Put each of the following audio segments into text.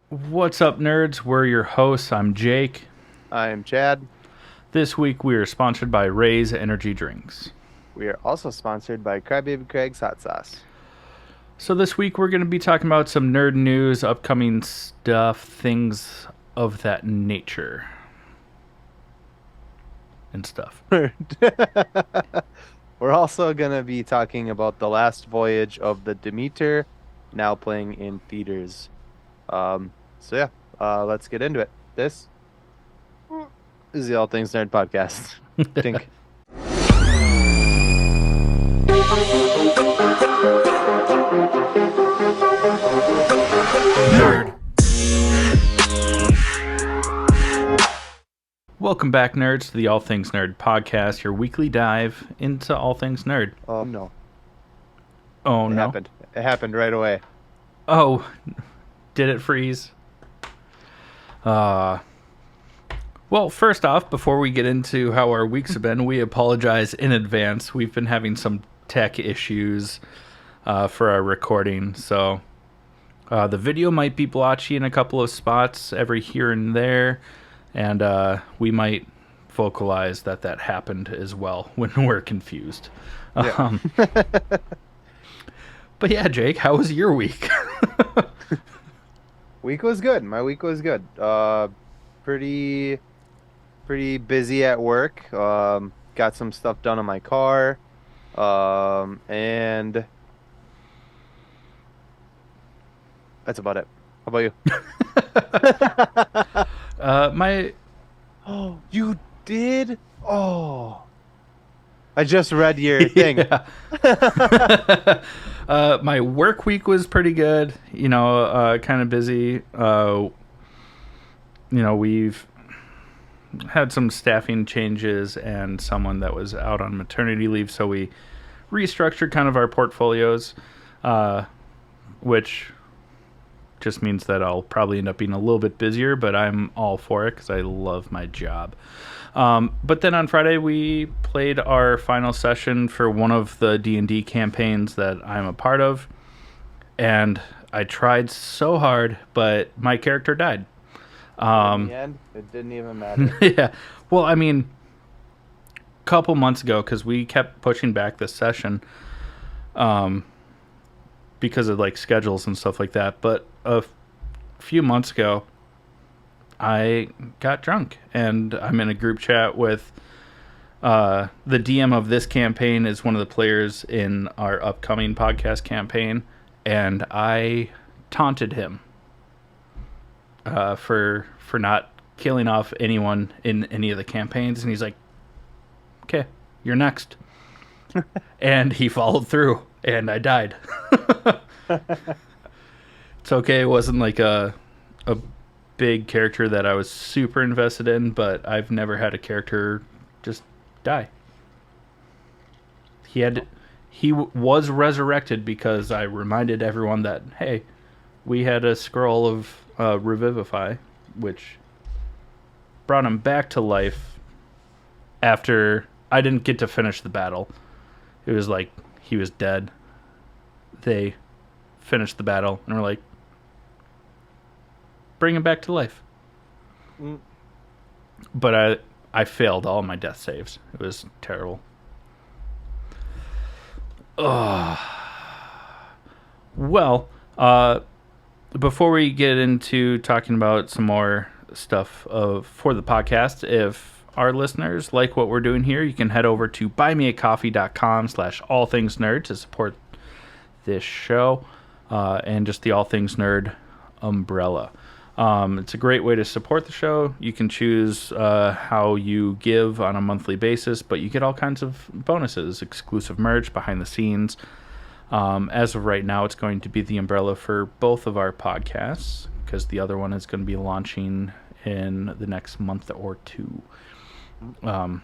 What's up, nerds? We're your hosts. I'm Jake. I'm Chad. This week we are sponsored by Ray's Energy Drinks. We are also sponsored by Crybaby Craig's Hot Sauce. So this week we're going to be talking about some nerd news, upcoming stuff, things of that nature. And stuff. We're also going to be talking about the last voyage of the Demeter, now playing in theaters. Let's get into it. This is the All Things Nerd Podcast. Dink. Nerd. Welcome back, nerds, to the All Things Nerd Podcast, your weekly dive into all things nerd. Oh, no. Oh, no. It happened right away. Oh, did it freeze? Well, first off, before we get into how our weeks have been, we apologize in advance. We've been having some tech issues for our recording, so the video might be blotchy in a couple of spots every here and there, and we might vocalize that happened as well when we're confused. Yeah. But yeah, Jake, how was your week? Week was good. My week was good. Pretty busy at work. Got some stuff done on my car. And that's about it. How about you? Oh, you did? Oh. I just read your thing. My work week was pretty good. Kind of busy. We've had some staffing changes and someone that was out on maternity leave, so we restructured kind of our portfolios, which just means that I'll probably end up being a little bit busier, but I'm all for it because I love my job. But then on Friday, we played our final session for one of the D&D campaigns that I'm a part of, and I tried so hard, but my character died. In the end, it didn't even matter. Yeah. Well, I mean, a couple months ago, because we kept pushing back this session because of like schedules and stuff like that, but a few months ago, I got drunk, and I'm in a group chat with the DM of this campaign is one of the players in our upcoming podcast campaign, and I taunted him for not killing off anyone in any of the campaigns, and he's like, "Okay, you're next," and he followed through, and I died. It's okay. It wasn't like a big character that I was super invested in, but I've never had a character just die. He was resurrected because I reminded everyone that, hey, we had a scroll of Revivify, which brought him back to life after I didn't get to finish the battle. It was like he was dead. They finished the battle and were like, bring him back to life. But I failed all my death saves. It was terrible. Well, before we get into talking about some more stuff for the podcast, if our listeners like what we're doing here, you can head over to buymeacoffee.com/allthingsnerd to support this show and just the All Things Nerd umbrella. It's a great way to support the show. You can choose how you give on a monthly basis, but you get all kinds of bonuses, exclusive merch, behind the scenes. As of right now, it's going to be the umbrella for both of our podcasts, because the other one is going to be launching in the next month or two.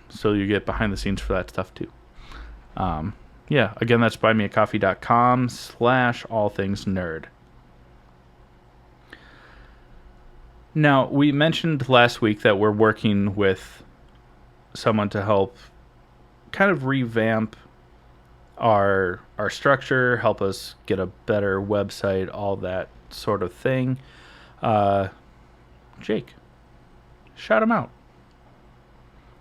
So you get behind the scenes for that stuff too. Yeah, again, that's buymeacoffee.com/allthingsnerd. Now, we mentioned last week that we're working with someone to help kind of revamp our structure, help us get a better website, all that sort of thing. Jake, shout him out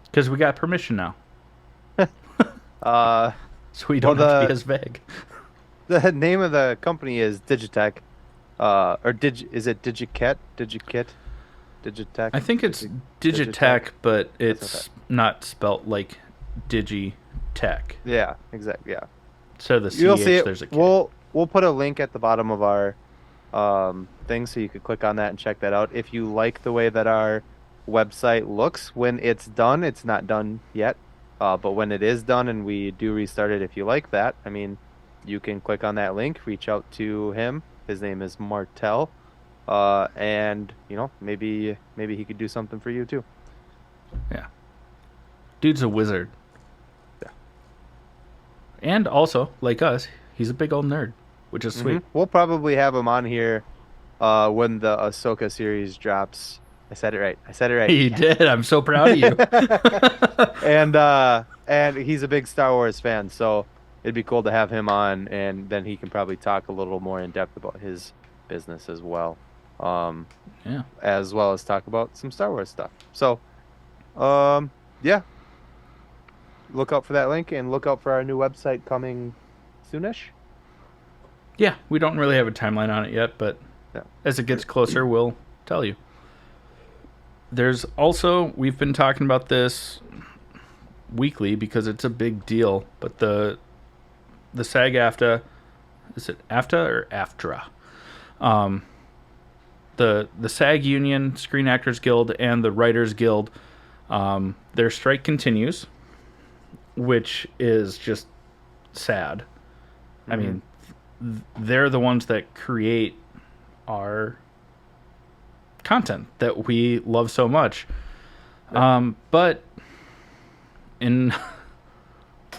because we got permission now, Uh, so we well, don't have to be as vague. the name of the company is Digitech. Is it Digitech? I think it's Digitech, but it's not spelt like Digitech. Yeah, exactly. Yeah. So the You'll see CH, it. there's a K. We'll put a link at the bottom of our thing so you could click on that and check that out. If you like the way that our website looks when it's done, it's not done yet. But when it is done and we do restart it, if you like that, I mean, you can click on that link, reach out to him. His name is Martel. And maybe he could do something for you too. Yeah. Dude's a wizard. Yeah. And also, like us, he's a big old nerd, which is sweet. We'll probably have him on here when the Ahsoka series drops. I said it right. You did. I'm so proud of you. And he's a big Star Wars fan, so it'd be cool to have him on, and then he can probably talk a little more in depth about his business as well. Yeah. As well as talk about some Star Wars stuff. So, yeah. Look out for that link and look out for our new website coming soonish. Yeah, we don't really have a timeline on it yet, but as it gets closer, we'll tell you. There's also, we've been talking about this weekly because it's a big deal, but the SAG-AFTRA, is it AFTA or AFTRA? The SAG Union, Screen Actors Guild, and the Writers Guild, their strike continues, which is just sad. I mean, they're the ones that create our content that we love so much. But in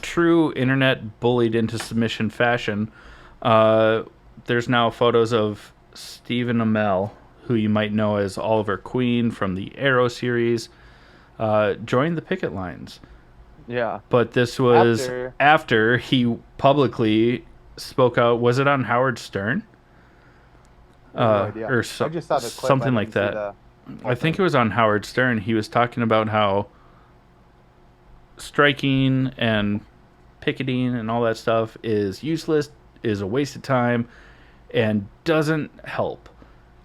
true internet bullied into submission fashion, there's now photos of Stephen Amell, who you might know as Oliver Queen from the Arrow series, joined the picket lines. Yeah. But this was after he publicly spoke out. Was it on Howard Stern? No idea. Or I just saw the clip. something like that. I think it was on Howard Stern. He was talking about how striking and picketing and all that stuff is useless, is a waste of time, and doesn't help.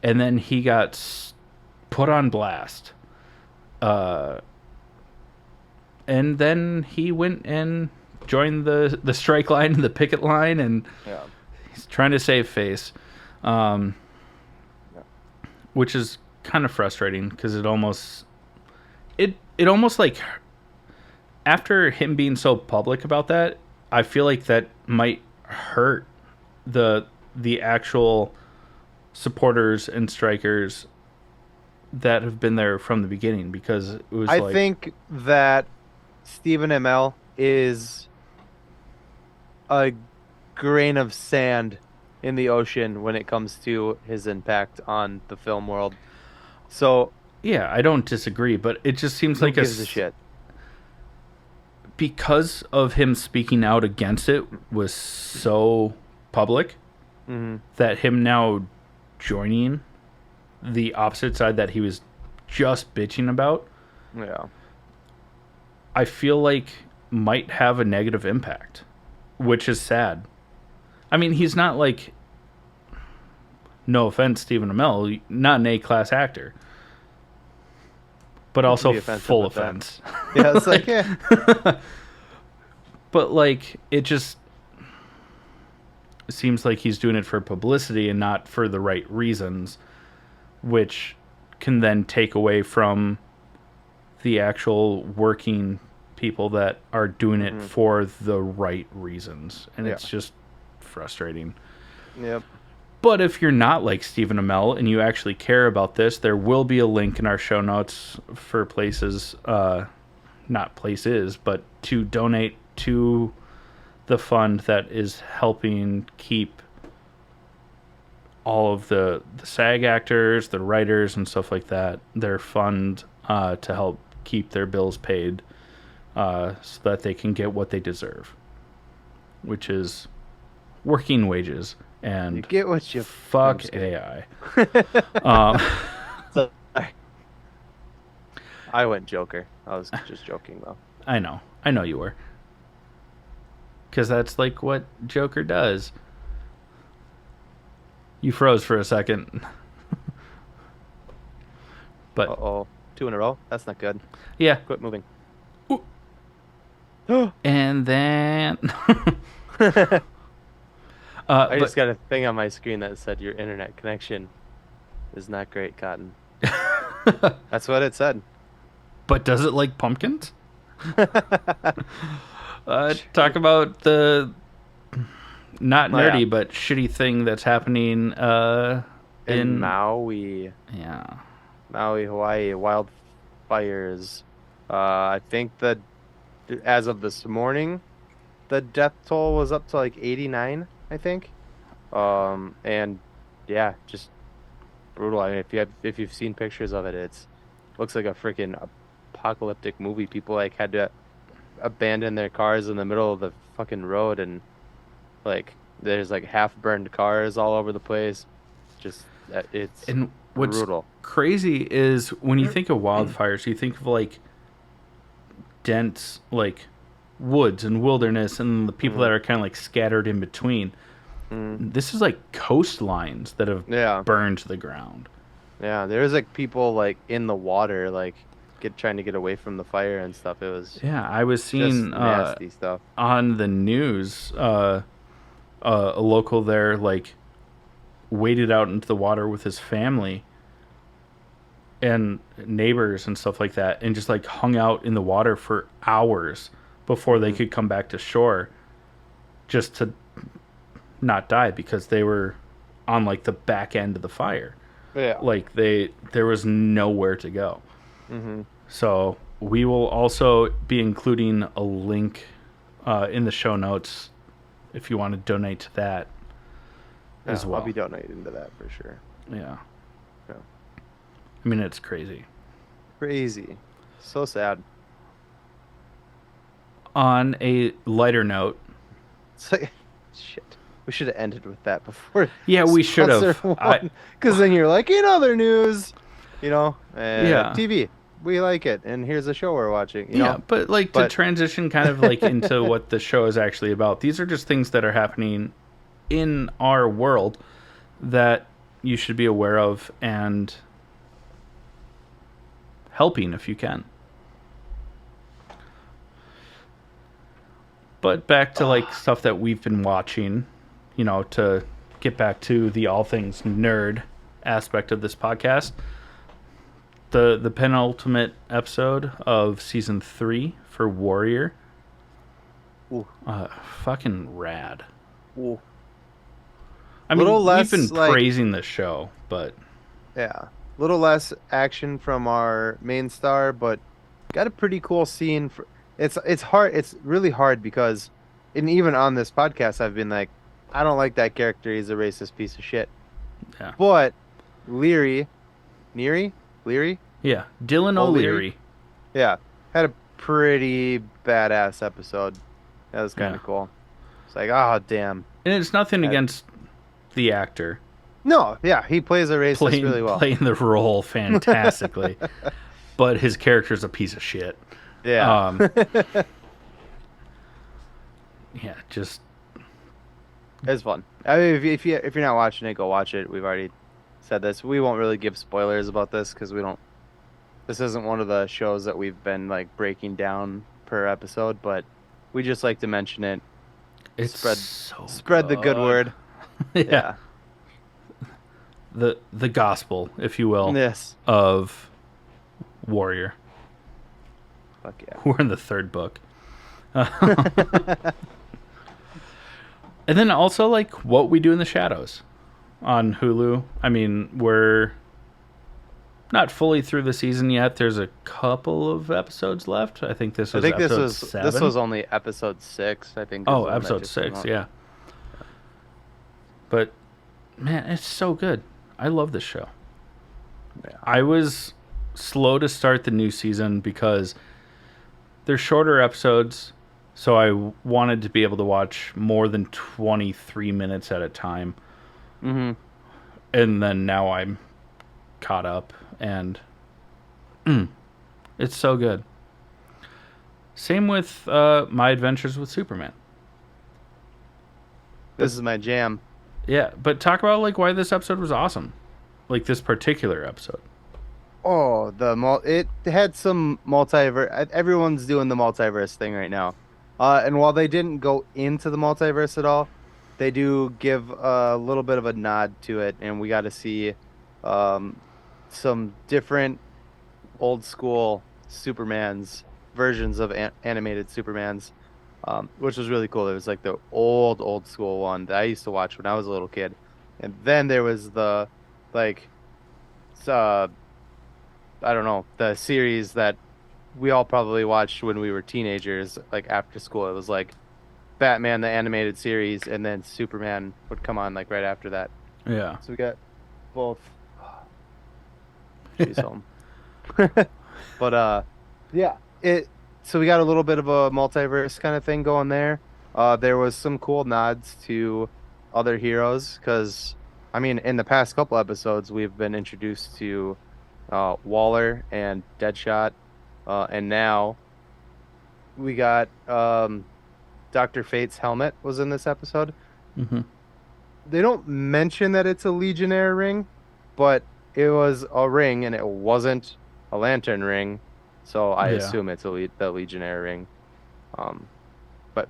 And then he got put on blast. And then he went and joined the strike line and the picket line, and he's trying to save face. Which is kind of frustrating because it almost like, after him being so public about that, I feel like that might hurt the actual supporters and strikers that have been there from the beginning, because it was I think that Stephen Amell is a grain of sand in the ocean when it comes to his impact on the film world. So yeah, I don't disagree, but it just seems like who gives a shit? Because of him speaking out against it was so public, that him now joining the opposite side that he was just bitching about, I feel like might have a negative impact, which is sad. I mean, he's not like, no offense, Stephen Amell, not an A-class actor, but also full offense. Yeah, it's like, yeah. But like, it just seems like he's doing it for publicity and not for the right reasons, which can then take away from the actual working people that are doing it for the right reasons. And it's just frustrating. Yep. But if you're not like Stephen Amell and you actually care about this, there will be a link in our show notes for places, not places, but to donate to the fund that is helping keep all of the SAG actors, the writers, and stuff like that, their fund to help keep their bills paid, so that they can get what they deserve, which is working wages And You get what you... fuck I'm just kidding. AI. Um, Sorry. I went Joker. I was just joking, though. I know you were, because that's like what Joker does. You froze for a second, but Uh-oh. 2 in a row? That's not good. yeah. Quit moving. And then I but just got a thing on my screen that said your internet connection is not great, Cotton. That's what it said. but does it like pumpkins? Talk about the not Oh, yeah. nerdy but shitty thing that's happening In Maui, yeah. Hawaii, wildfires. I think that as of this morning, the death toll was up to like 89, I think. And yeah, just brutal. I mean, if you've seen pictures of it, looks like a freaking apocalyptic movie. People like had to abandon their cars in the middle of the fucking road, and like there's like half burned cars all over the place. Just it's And what's brutal. crazy is when you think of wildfires, you think of like dense, like woods and wilderness, and the people that are kind of like scattered in between. This is like coastlines that have Yeah. burned to the ground. Yeah, there's like people like in the water, like trying to get away from the fire and stuff. It was Yeah, I was just seeing nasty stuff. on the news a local there like waded out into the water with his family and neighbors and stuff like that, and just like hung out in the water for hours before they could come back to shore, just to not die, because they were on like the back end of the fire. Yeah. Like there was nowhere to go. Mm-hmm. So we will also be including a link in the show notes if you want to donate to that as well. I'll be donating to that for sure. Yeah. Yeah. I mean, it's crazy. Crazy. So sad. On a lighter note, It's like, shit. We should have ended with that before. yeah, we should have. Because then you're like, in other news, Yeah. TV. We like it, and here's a show we're watching. You Yeah, know? but like to transition kind of like into what the show is actually about. These are just things that are happening in our world that you should be aware of and helping if you can. But back to like stuff that we've been watching, you know, to get back to the all things nerd aspect of this podcast. The penultimate episode of season 3 for Warrior. Ooh. Fucking rad. Ooh. I mean, Little less, we've been like- praising the show, but Yeah. A little less action from our main star, but got a pretty cool scene. It's hard. It's really hard because, and even on this podcast, I've been like, I don't like that character. He's a racist piece of shit. yeah. But Leary, Yeah, Dylan O'Leary. yeah, had a pretty badass episode. That was kind of Yeah. cool. It's like, oh damn. And it's nothing against the actor No, yeah, he plays a racist really well. playing the role fantastically. But his character's a piece of shit. Yeah. Yeah, just It's fun. I mean, if you're not watching it, go watch it. We've already said this. We won't really give spoilers about this because we don't. This isn't one of the shows that we've been like breaking down per episode, but we just like to mention it. it's Spread the good word. Yeah. The gospel, if you will, Yes. of Warrior. Fuck yeah. We're in the 3rd book. And then also like What We Do in the Shadows on Hulu. I mean, we're not fully through the season yet. There's a couple of episodes left. I think this was episode 7. This was only episode 6. I think. is the one that episode just came 6, out. yeah. But man, it's so good. I love this show. Yeah. I was slow to start the new season because they're shorter episodes, so I wanted to be able to watch more than 23 minutes at a time. Mm-hmm. And then now I'm caught up, and it's so good. Same with my adventures with Superman. But This is my jam. yeah, but talk about like why this episode was awesome. Like this particular episode. Oh, it had some multiverse. Everyone's doing the multiverse thing right now. And while they didn't go into the multiverse at all, they do give a little bit of a nod to it, and we got to see um some different old school Supermans versions of animated Supermans, which was really cool. It was like the old school one that I used to watch when I was a little kid, and then there was the like uh I don't know, the series that we all probably watched when we were teenagers, like after school. It was like Batman the animated series, and then Superman would come on like right after that. Yeah. So we got both. She's home. But yeah, it so we got a little bit of a multiverse kind of thing going there. There was some cool nods to other heroes because I mean, in the past couple episodes, we've been introduced to Waller and Deadshot, and now we got Dr. Fate's helmet was in this episode. Mm-hmm. They don't mention that it's a Legionnaire ring, but it was a ring and it wasn't a lantern ring, so I Yeah. assume it's the Legionnaire ring. Um, but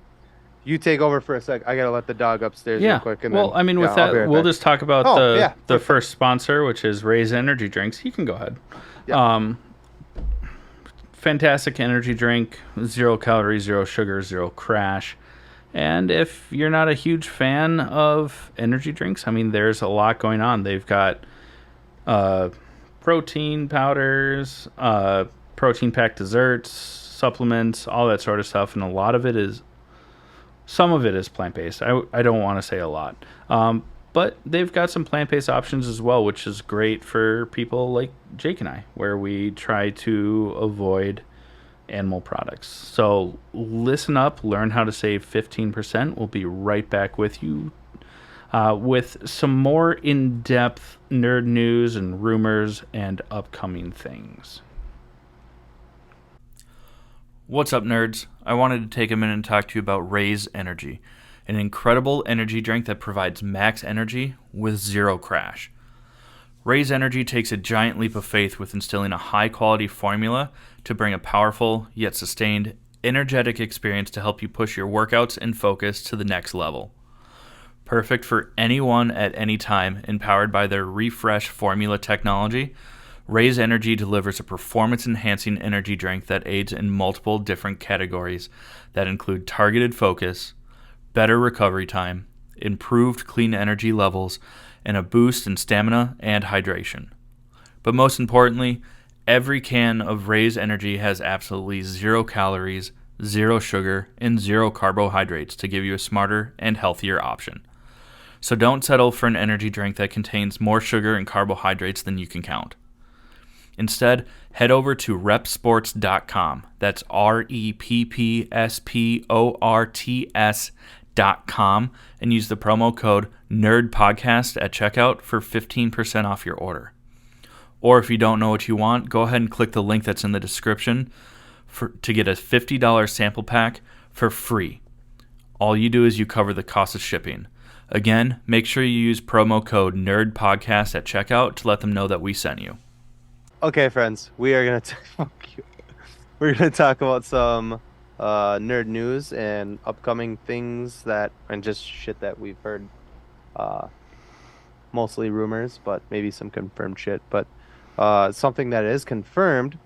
you take over for a sec. I gotta let the dog upstairs real Yeah. quick, and Well, then I mean, with yeah, I'll be that, right we'll back. just talk about Oh the yeah, the perfect. first sponsor, which is Ray's Energy Drinks. You can go ahead. Yeah. Fantastic energy drink, 0 calories, 0 sugar, 0 crash. And if you're not a huge fan of energy drinks, I mean, there's a lot going on. They've got uh, protein powders, protein packed desserts, supplements, all that sort of stuff. And some of it is plant based. I don't want to say a lot. But they've got some plant based options as well, which is great for people like Jake and I, where we try to avoid animal products. So listen up, learn how to save 15%. We'll be right back with you with some more in depth nerd news and rumors and upcoming things. What's up, nerds? I wanted to take a minute and talk to you about Raise Energy, an incredible energy drink that provides max energy with 0 crash. Raise Energy takes a giant leap of faith with instilling a high-quality formula to bring a powerful, yet sustained, energetic experience to help you push your workouts and focus to the next level. Perfect for anyone at any time, empowered by their refresh formula technology, Raise Energy delivers a performance-enhancing energy drink that aids in multiple different categories that include targeted focus, better recovery time, improved clean energy levels, and a boost in stamina and hydration. But most importantly, every can of Raise Energy has absolutely 0 calories, 0 sugar, and 0 carbohydrates to give you a smarter and healthier option. So don't settle for an energy drink that contains more sugar and carbohydrates than you can count. Instead, head over to repsports.com. That's REPPSPORTS.com and use the promo code NERDPODCAST at checkout for 15% off your order. Or if you don't know what you want, go ahead and click the link that's in the description to get a $50 sample pack for free. All you do is you cover the cost of shipping. Again, make sure you use promo code NERDPODCAST at checkout to let them know that we sent you. Okay, friends, we are gonna we're gonna talk about some nerd news and upcoming things and just shit that we've heard. Mostly rumors, but maybe some confirmed shit. But something that is confirmed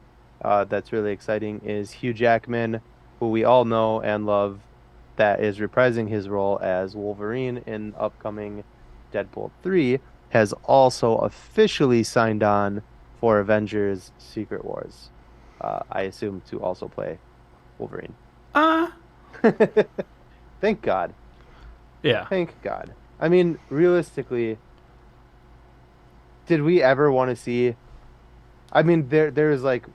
that's really exciting is Hugh Jackman, who we all know and love, that is reprising his role as Wolverine in upcoming Deadpool 3, has also officially signed on for Avengers Secret Wars. I assume to also play Wolverine. Thank God. Yeah. Thank God. I mean, realistically, did we ever want to see? I mean, there's like,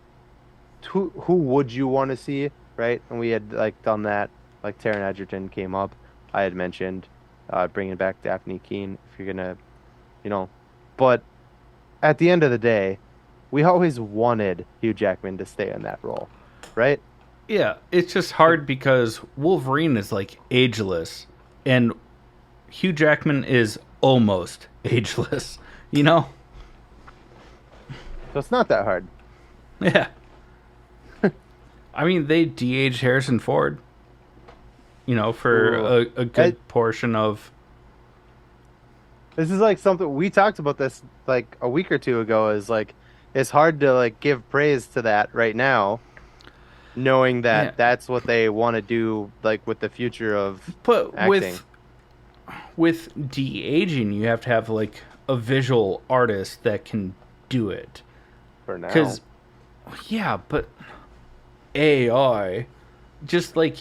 who would you want to see, right? And we had like done that. Like Taron Egerton came up. I had mentioned bringing back Daphne Keane if you're gonna you know. But at the end of the day, we always wanted Hugh Jackman to stay in that role, right? Yeah, it's just hard because Wolverine is like ageless, and Hugh Jackman is almost ageless. You know? So it's not that hard. Yeah. I mean, they de-aged Harrison Ford. You know, for Ooh. a good portion of. This is like something we talked about this like a week or two ago. Is like it's hard to like give praise to that right now, knowing Yeah, that that's what they want to do, like with the future of but acting with de-aging, you have to have like a visual artist that can do it. for now. Because yeah, but AI, just like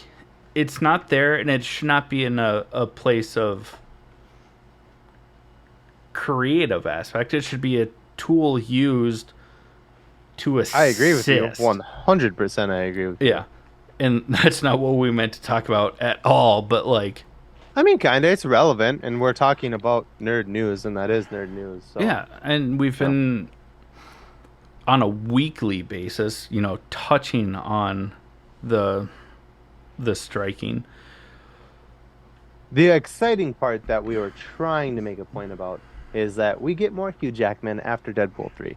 it's not there, and it should not be in a place of creative aspect. It should be a tool used to assist. I agree with you 100%. I agree with you. Yeah, and that's not what we meant to talk about at all. But like, I mean, kinda, it's relevant, and we're talking about nerd news, and that is nerd news. So yeah, and we've been on a weekly basis, you know, touching on the striking. the exciting part that we were trying to make a point about is that we get more Hugh Jackman after Deadpool 3.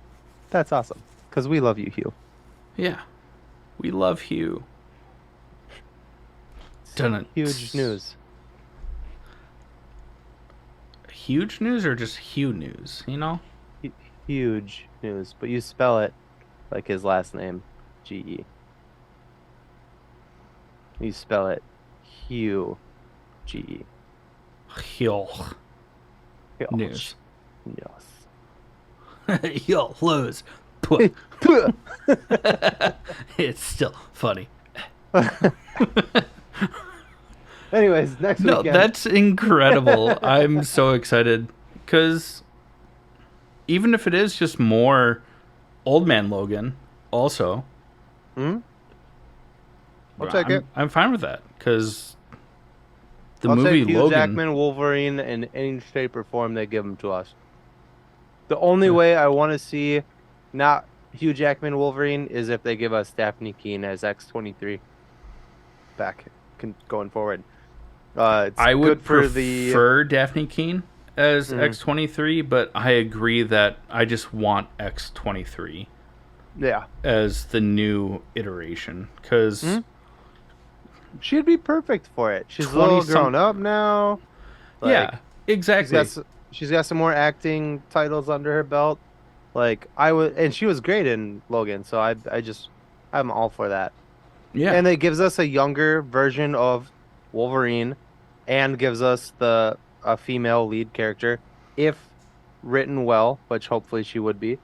That's awesome because we love you, Hugh. Yeah, we love Hugh. Done Huge news. Huge news or just Hugh news? You know. Huge news, but you spell it like his last name, G-E. You spell it Hugh, G-E. Hugh news. Yes. You'll lose. It's still funny. Anyways, next No, weekend. that's incredible. I'm so excited because even if it is just more Old Man Logan, also, I'll take it. I'm fine with that because the I'll movie take Hugh Logan. Jackman, Wolverine, in any shape or form they give him to us. The only way I want to see not Hugh Jackman Wolverine is if they give us Daphne Keane as X-23 back going forward. It's I would good for prefer Daphne Keene as X-23, but I agree that I just want X-23 yeah. as the new iteration because She'd be perfect for it. She's a little grown up now. Like, yeah, exactly. She's got some more acting titles under her belt. Like I would, and she was great in Logan. So I'm all for that. Yeah, And it gives us a younger version of Wolverine, and gives us a female lead character, if written well, which hopefully she would be.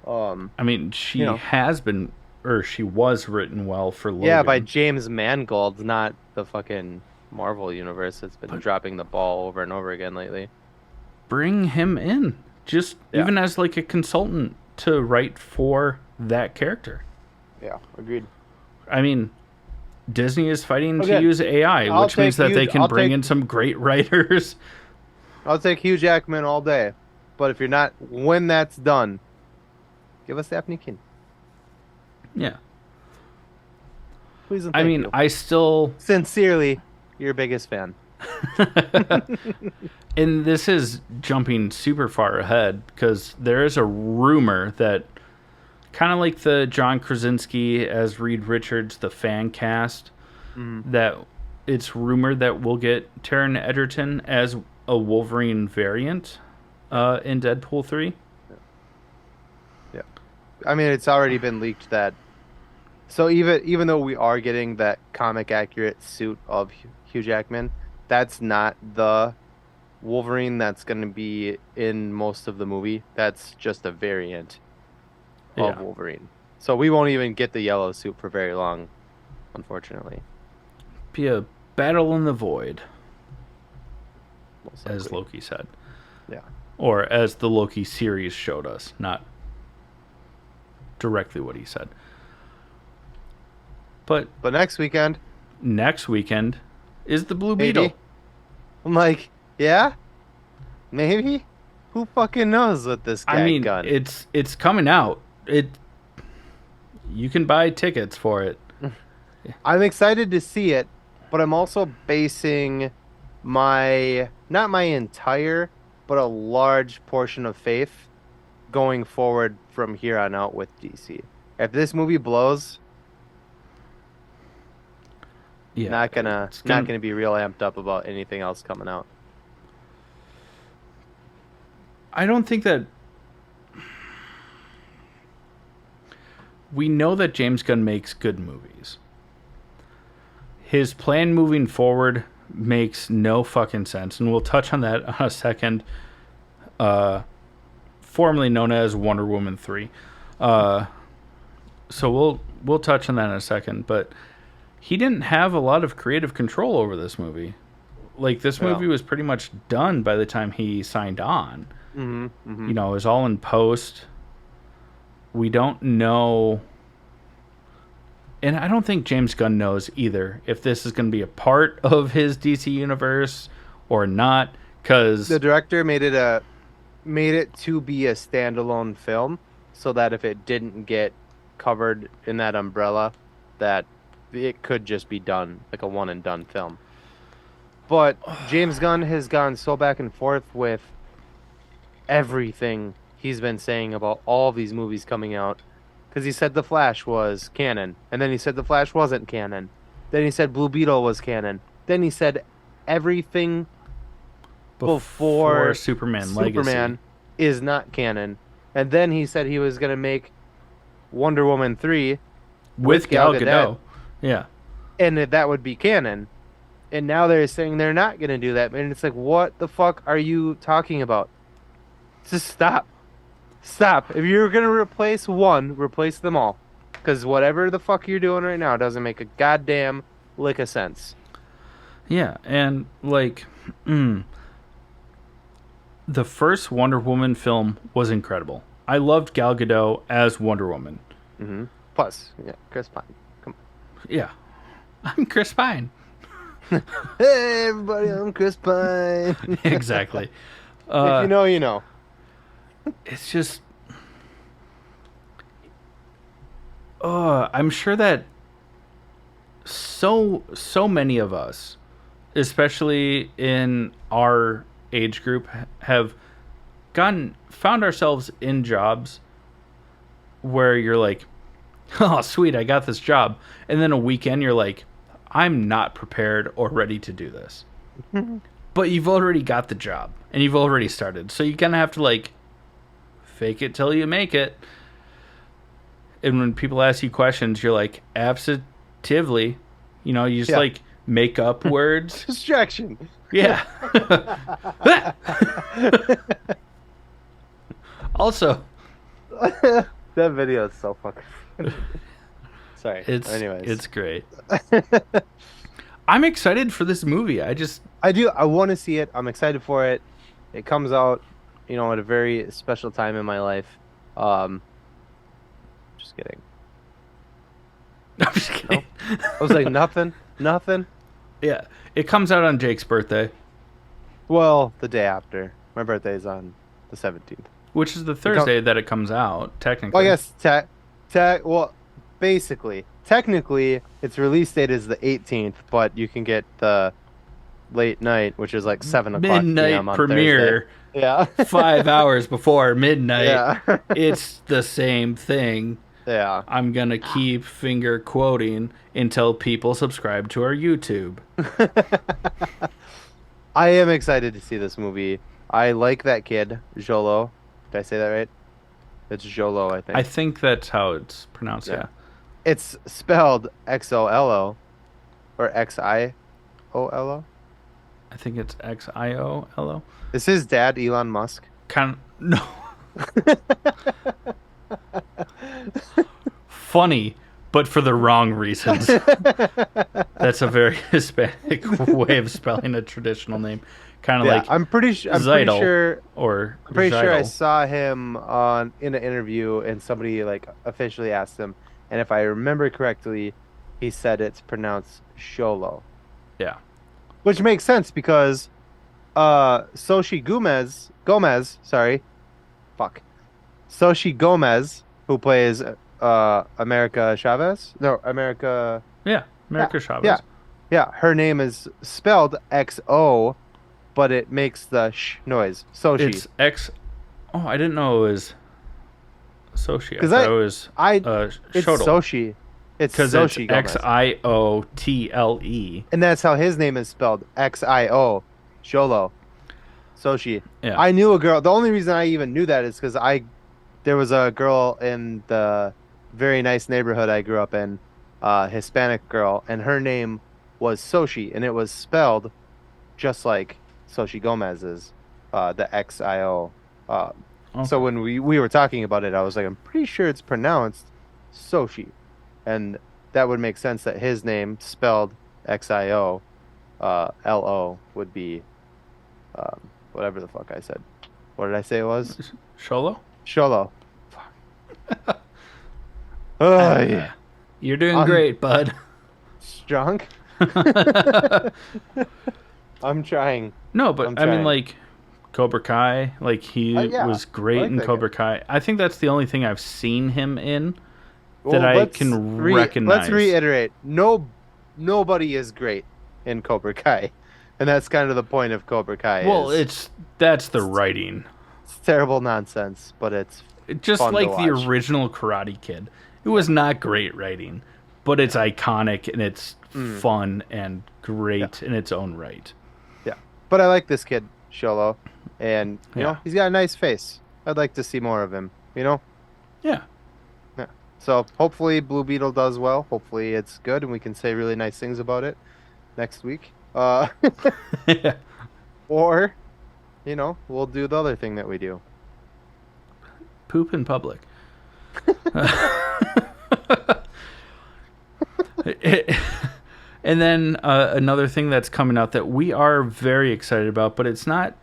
I mean, she has been, or she was written well for Logan. Yeah, by James Mangold, not the fucking Marvel universe that's been dropping the ball over and over again lately. Bring him in, just even as like a consultant to write for that character. Yeah, agreed. I mean, Disney is fighting to use AI, which means that they can bring in some great writers. I'll take Hugh Jackman all day, but if you're not, when that's done, give us Daphne Keane. Yeah. Please and I thank mean, you. I still Sincerely, your biggest fan. And this is jumping super far ahead because there is a rumor that, kind of like the John Krasinski as Reed Richards, the fan cast, that it's rumored that we'll get Taron Egerton as a Wolverine variant in Deadpool 3. Yeah. I mean, it's already been leaked that. So even though we are getting that comic accurate suit of Hugh Jackman, that's not the Wolverine that's going to be in most of the movie. That's just a variant of Wolverine. So we won't even get the yellow suit for very long, unfortunately. Be a battle in the void, as Loki said. Yeah. Or as the Loki series showed us, not directly what he said. But next weekend is the Blue Beetle. I'm like, yeah, maybe. Who fucking knows with this I gag mean, gun? it's coming out. You can buy tickets for it. I'm excited to see it, but I'm also basing my not my entire, but a large portion of faith going forward from here on out with DC. If this movie blows, Yeah, not gonna it's not gonna. gonna be real amped up about anything else coming out. I don't think that we know that James Gunn makes good movies. His plan moving forward makes no fucking sense, and we'll touch on that in a second. Formerly known as Wonder Woman 3. Uh, so we'll touch on that in a second, but he didn't have a lot of creative control over this movie. Like this Yeah. movie was pretty much done by the time he signed on. Mm-hmm. Mm-hmm. You know, it was all in post. We don't know, and I don't think James Gunn knows either if this is going to be a part of his DC universe or not. Because The director made it to be a standalone film so that if it didn't get covered in that umbrella, that it could just be done like a one and done film. But James Gunn has gone so back and forth with everything he's been saying about all these movies coming out because he said The Flash was canon, and then he said The Flash wasn't canon. Then he said Blue Beetle was canon. Then he said everything before Superman Superman Legacy. is not canon. And then he said he was going to make Wonder Woman 3 With Gal Gadot. Yeah. and that would be canon. And now they're saying they're not going to do that. And it's like, what the fuck are you talking about? Just stop. Stop. If you're going to replace one, replace them all. Because whatever the fuck you're doing right now doesn't make a goddamn lick of sense. Yeah, and like the first Wonder Woman film was incredible. I loved Gal Gadot as Wonder Woman. Hmm. Plus, yeah, Chris Pine. Come Yeah. I'm Chris Pine. on. Hey, everybody, I'm Chris Pine. Exactly. If you know, you know. It's just I'm sure that so many of us, especially in our age group, have found ourselves in jobs where you're like, oh sweet, I got this job, and then a weekend you're like, I'm not prepared or ready to do this. But you've already got the job and you've already started, so you kind of have to like fake it till you make it. And when people ask you questions, you're like, absentively, you know, you just Yeah. like make up words. Distraction. Yeah. Also, That video is so fucking. Sorry. Anyways, it's great. I'm excited for this movie. I just I do. I want to see it. I'm excited for it. It comes out, at a very special time in my life. Just kidding. I'm just kidding. I was like, nothing, nothing. Yeah, it comes out on Jake's birthday, Well, the day after. My birthday's on the 17th. which is the Thursday that it comes out. Technically, Well, I guess well, basically, technically, its release date is the 18th, but you can get the late night, which is like 7 o'clock midnight p.m. on premiere. Thursday. Yeah. 5 hours before midnight. Yeah. It's the same thing. Yeah. I'm gonna keep finger quoting until people subscribe to our YouTube. I am excited to see this movie. I like that kid, Jolo. Did I say that right? It's Jolo, I think. I think that's how it's pronounced. Yeah. Yeah, It's spelled Xolo or Xiolo. I think it's Xiolo. Is his dad Elon Musk? Kind of no. Funny, but for the wrong reasons. That's a very Hispanic way of spelling a traditional name. Kind of Yeah, like I'm pretty sure. or I'm pretty sure I Zidal. saw him in an interview, and somebody like officially asked him, and if I remember correctly, he said it's pronounced Sholo, Yeah. which makes sense because Soshi Gomez, sorry, fuck. Soshi Gomez, who plays America Chavez. No, America. Yeah, Yeah, America yeah, Chavez. yeah. Her name is spelled XO, but it makes the sh noise. Soshi. It's X. Oh, I didn't know it was Soshi. I Because thought it was I, it's Shodel Soshi. It's because it's Soshi Gomez, Xiotle. and that's how his name is spelled. XIO. Sholo. Soshi. Yeah. I knew a girl. The only reason I even knew that is because there was a girl in the very nice neighborhood I grew up in, Hispanic girl, and her name was Soshi, and it was spelled just like Soshi Gomez's, the XIO. So Okay. when we were talking about it, I was like, I'm pretty sure it's pronounced Soshi, and that would make sense that his name spelled XIO, LO would be whatever the fuck I said. What did I say it was? Sholo. Sholo. Oh, yeah. You're doing I'm great, bud. strong. I'm trying. No, but I'm I mean, trying. like Cobra Kai, like he Yeah, was I great like in that guy. Cobra Kai. I think that's the only thing I've seen him in that Well, I can let's recognize. reiterate. Nobody is great in Cobra Kai, and that's kind of the point of Cobra Kai. Well, Is that's the it's, writing. it's terrible nonsense, but it's Just fun to like the watch. original Karate Kid. It Yeah, was not great writing, but it's iconic and it's mm, fun and yeah, great in its own right. yeah. But I like this kid, Sholo, and Yeah. he's got a nice face. I'd like to see more of him. You know. Yeah. Yeah. So hopefully Blue Beetle does well. Hopefully it's good and we can say really nice things about it next week. Or, we'll do the other thing that we do. Poop in public. And then another thing that's coming out that we are very excited about, but it's not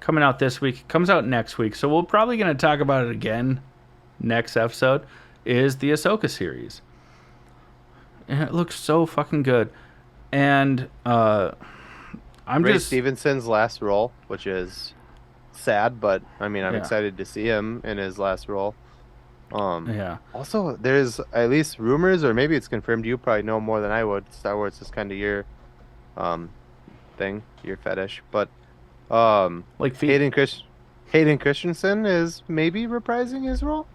coming out this week. It comes out next week, so we're probably going to talk about it again next episode. Is the Ahsoka series, and it looks so fucking good. And I'm Ray just Stevenson's last role, which is sad, but I mean, I'm yeah, excited to see him in his last role. yeah. Also, there's at least rumors, or maybe it's confirmed. You probably know more than I would. Star Wars is kind of your um thing, your fetish. But um, Like feet, Hayden Chris Hayden Christensen is maybe reprising his role,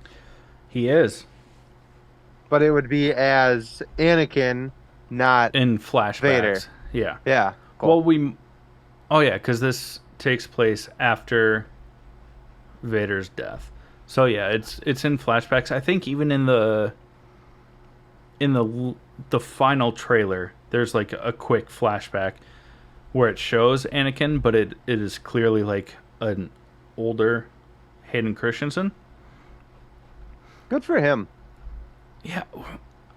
he is but it would be as Anakin, not in Vader. flashbacks. Yeah. Yeah, Well, cool. oh yeah, because this takes place after Vader's death. So yeah, it's in flashbacks. I think even in the final trailer, there's like a quick flashback where it shows Anakin, but it is clearly like an older Hayden Christensen. Good for him. Yeah,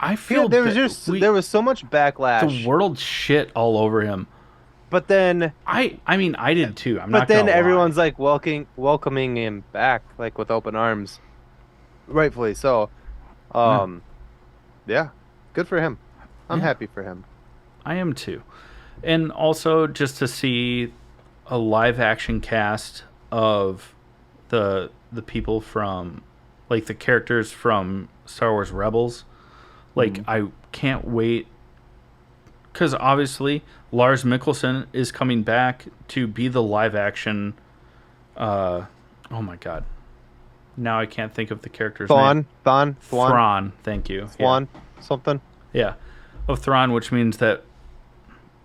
I Yeah, feel that there was so much the backlash, world shit all over him. but then I mean I did too. I'm but not then gonna lie. everyone's like welcoming him back like with open arms, rightfully so. Yeah, Um, yeah, good for him. I'm yeah, happy for him. I am too. And also just to see a live action cast of the people from like the characters from Star Wars Rebels. Like Mhm. I can't wait because obviously Lars Mikkelsen is coming back to be the live action. Oh my god! Now I can't think of the character's name. Thrawn, Thrawn. Thank you. Yeah, Thrawn, something. yeah, of Thrawn, which means that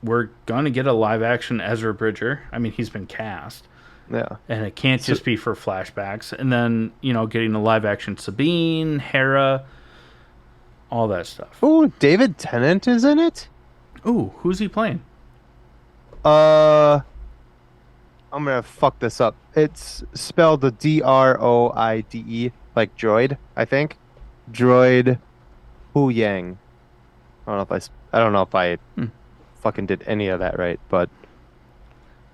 we're gonna get a live action Ezra Bridger. I mean, he's been cast, Yeah. and it can't So, just be for flashbacks. And then getting a live action Sabine, Hera, all that stuff. ooh, David Tennant is in it. Ooh, who's he playing? Uh, I'm gonna fuck this up. It's spelled the Droide, like droid, I think. Droid Hu Yang. I don't know if I Hmm. fucking did any of that right, but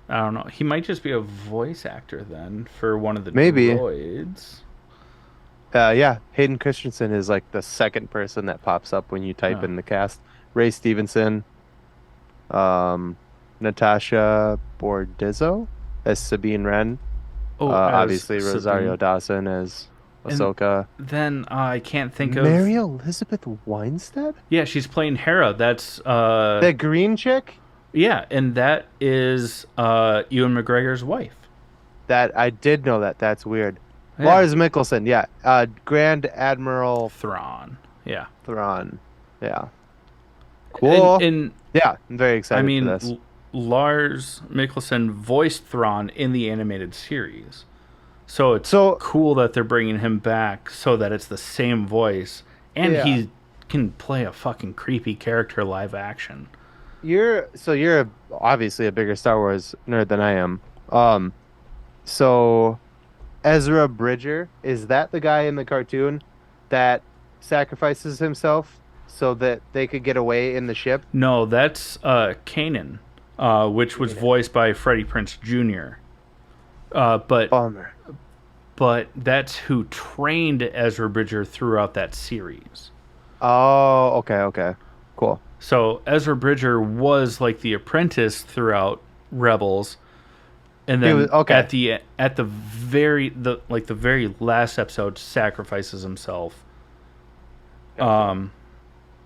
I don't know. He might just be a voice actor then for one of the maybe. droids. Yeah, Hayden Christensen is like the second person that pops up when you type Oh, in the cast. Ray Stevenson, um, Natasha Bordizzo, as Sabine Wren. Oh, as Obviously Rosario Sabine. Dawson as And Ahsoka. then I can't think of. Mary Elizabeth Winstead? Yeah, she's playing Hera. That's The green chick? yeah, and that is Ewan McGregor's wife. That I did know that. That's weird. Yeah, Lars Mikkelsen, yeah. Grand Admiral Thrawn. Yeah, Thrawn. Yeah. and Cool. and Yeah, I'm very I excited for mean this. Lars Mikkelsen voiced Thrawn in the animated series, so it's So, cool that they're bringing him back so that it's the same voice, and yeah. he can play a fucking creepy character live action. You're obviously a bigger Star Wars nerd than I am. So Ezra Bridger, is that the guy in the cartoon that sacrifices himself so that they could get away in the ship? No, that's Kanan, which was Yeah. voiced by Freddie Prinze Jr. But Bummer. that's who trained Ezra Bridger throughout that series. Oh, okay. Cool. So Ezra Bridger was like the apprentice throughout Rebels, and He then was okay. at the very last episode sacrifices himself. Gotcha.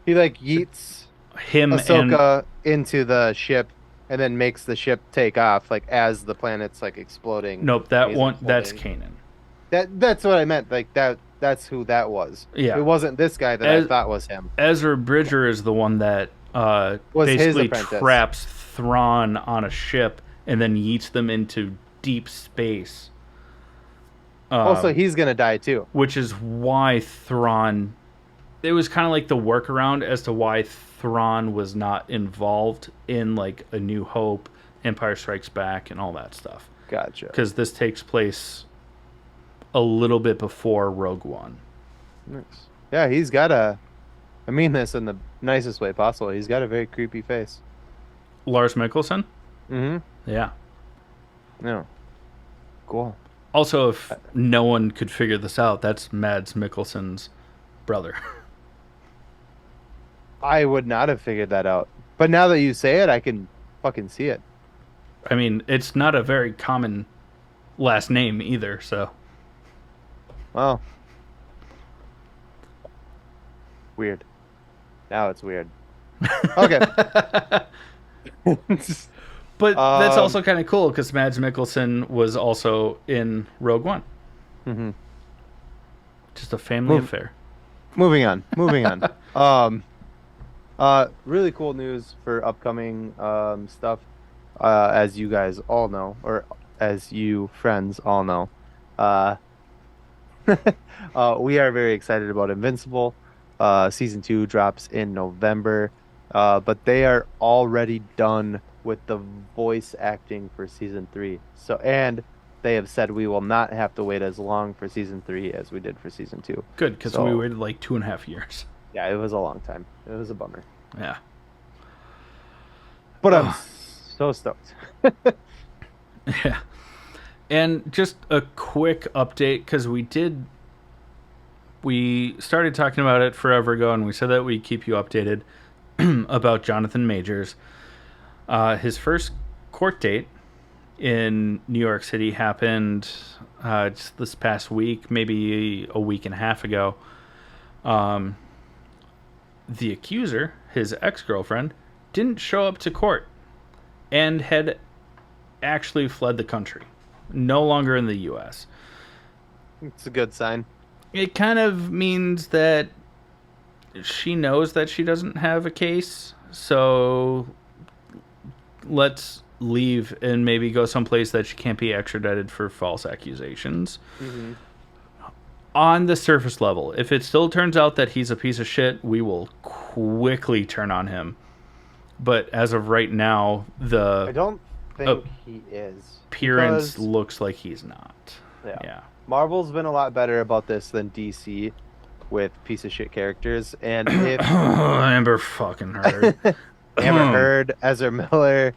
He like yeets Him and Ahsoka into the ship and then makes the ship take off like as the planet's like exploding. nope, that He's one that's unfolding. Kanan. That's what I meant. Like that's who that was. Yeah. It wasn't this guy that I thought was him. Ezra Bridger is the one that Was his basically apprentice. traps Thrawn on a ship and then yeets them into deep space. Also, he's gonna die too. Which is why Thrawn. It was kind of like the workaround as to why Thrawn was not involved in like A New Hope, Empire Strikes Back, and all that stuff. Gotcha. Because this takes place a little bit before Rogue One. Nice. Yeah, he's got a. I mean this in the nicest way possible. He's got a very creepy face. Lars Mikkelsen? Mm-hmm. Yeah. Yeah. Cool. Also, if no one could figure this out, that's Mads Mikkelsen's brother. I would not have figured that out. But now that you say it, I can fucking see it. I mean, it's not a very common last name either, so. Wow. Weird. Now it's weird. Okay. But that's Um, also kind of cool because Mads Mikkelsen was also in Rogue One. Mm-hmm. Just a family Move- affair. Moving on. Really cool news for upcoming stuff. As you guys all know, or as you friends all know, we are very excited about Invincible. Season 2 drops in November, but they are already done with the voice acting for season 3. And they have said we will not have to wait as long for season 3 as we did for season 2. Good, because So- we waited like 2.5 years. Yeah, it was a long time. It was a bummer. Yeah. But I'm Ugh. so stoked. Yeah. And just a quick update because we started talking about it forever ago and we said that we'd keep you updated about Jonathan Majors. His first court date in New York City happened just this past week, maybe a week and a half ago. The accuser, his ex-girlfriend, didn't show up to court and had actually fled the country, no longer in the U.S. It's a good sign. It kind of means that she knows that she doesn't have a case, so let's leave and maybe go someplace that she can't be extradited for false accusations. Mm-hmm. On the surface level, if it still turns out that he's a piece of shit, we will quickly turn on him. But as of right now, I the don't think he is. appearance because- looks like he's not. Yeah. Yeah. Marvel's been a lot better about this than DC with piece of shit characters. And if Amber fucking Heard. Amber Heard, Ezra Miller,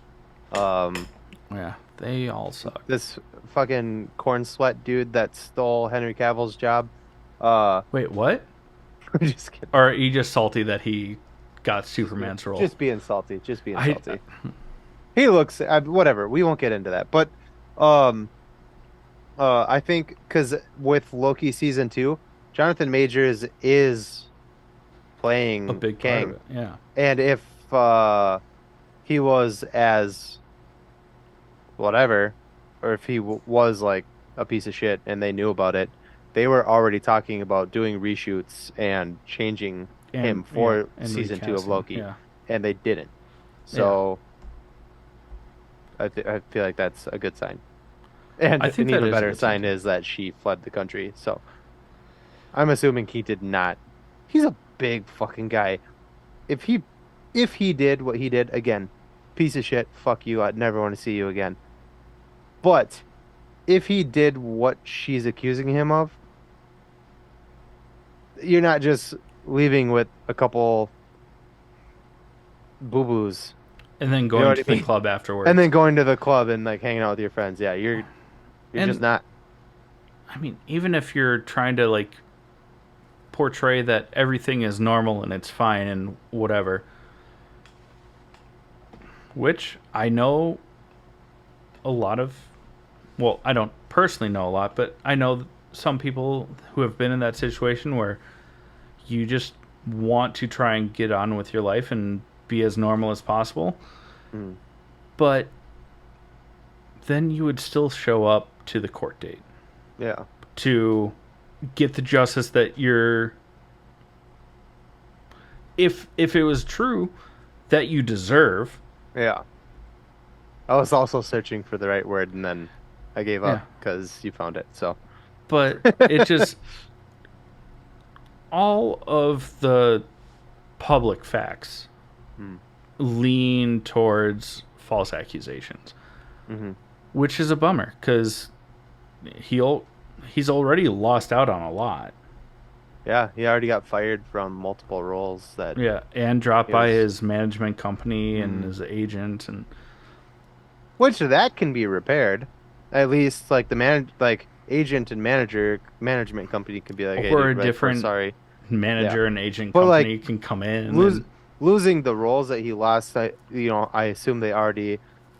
Yeah, they all suck. this fucking corn sweat dude that stole Henry Cavill's job. Wait, what? I'm just kidding. Or are you just salty that he got Superman's role? Just being salty. Just being I- salty. He looks whatever. We won't get into that. But Um, I think because with Loki season 2, Jonathan Majors is A playing big part of Kang, it. Yeah. and if he was as whatever, or if he was like a piece of shit and they knew about it, they were already talking about doing reshoots and changing And him yeah, for and season 2 of recasting. Loki, Yeah. and they didn't. Yeah. So I feel like that's a good sign. And I think an that even is a better good sign sign too. is that she fled the country. So I'm assuming he did not. He's a big fucking guy. If he if he did what he did again, piece of shit, fuck you. I'd never want to see you again. But if he did what she's accusing him of, you're not just leaving with a couple boo-boos. And then You know going what I to the mean? club And afterwards. then going to the club and like hanging out with your friends. Yeah, you're just And not. I mean, even if you're trying to like portray that everything is normal and it's fine and whatever, which I know a lot of, well, I don't personally know a lot, but I know some people who have been in that situation where you just want to try and get on with your life and be as normal as possible, Mm, but then you would still show up to the court date yeah, to get the justice that you're, if it was true, that you deserve. yeah. I was also searching for the right word and then I gave Yeah. up because you found it. So, But it just, all of the public facts mm, lean towards false accusations, hmm which is a bummer because he'll he's already lost out on a lot. yeah, he already got fired from multiple roles that Yeah, and dropped he by was, his management company and mm, his agent, and which that can be repaired. At least like the like agent and management company could be like, hey, or dude, a like we're different sorry. Yeah, manager and agent but like company can come in lose and losing the roles that he lost, I assume they already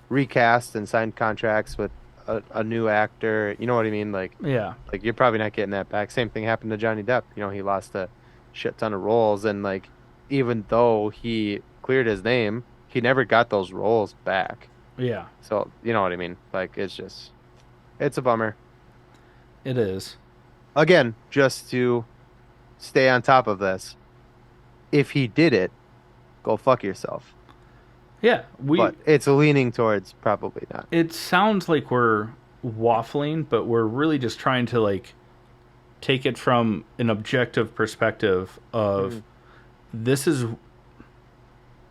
recast and signed contracts with a new actor. You know what I mean? yeah, Like you're probably not getting that back. Same thing happened to Johnny Depp. He lost a shit ton of roles, and like even though he cleared his name, he never got those roles back. yeah, So you know what I mean? Like it's a bummer. it is. Again, just to stay on top of this, if he did it, go fuck yourself. Yeah, we. But it's leaning towards probably not. It sounds like we're waffling, but we're really just trying to like take it from an objective perspective of Mhm. this is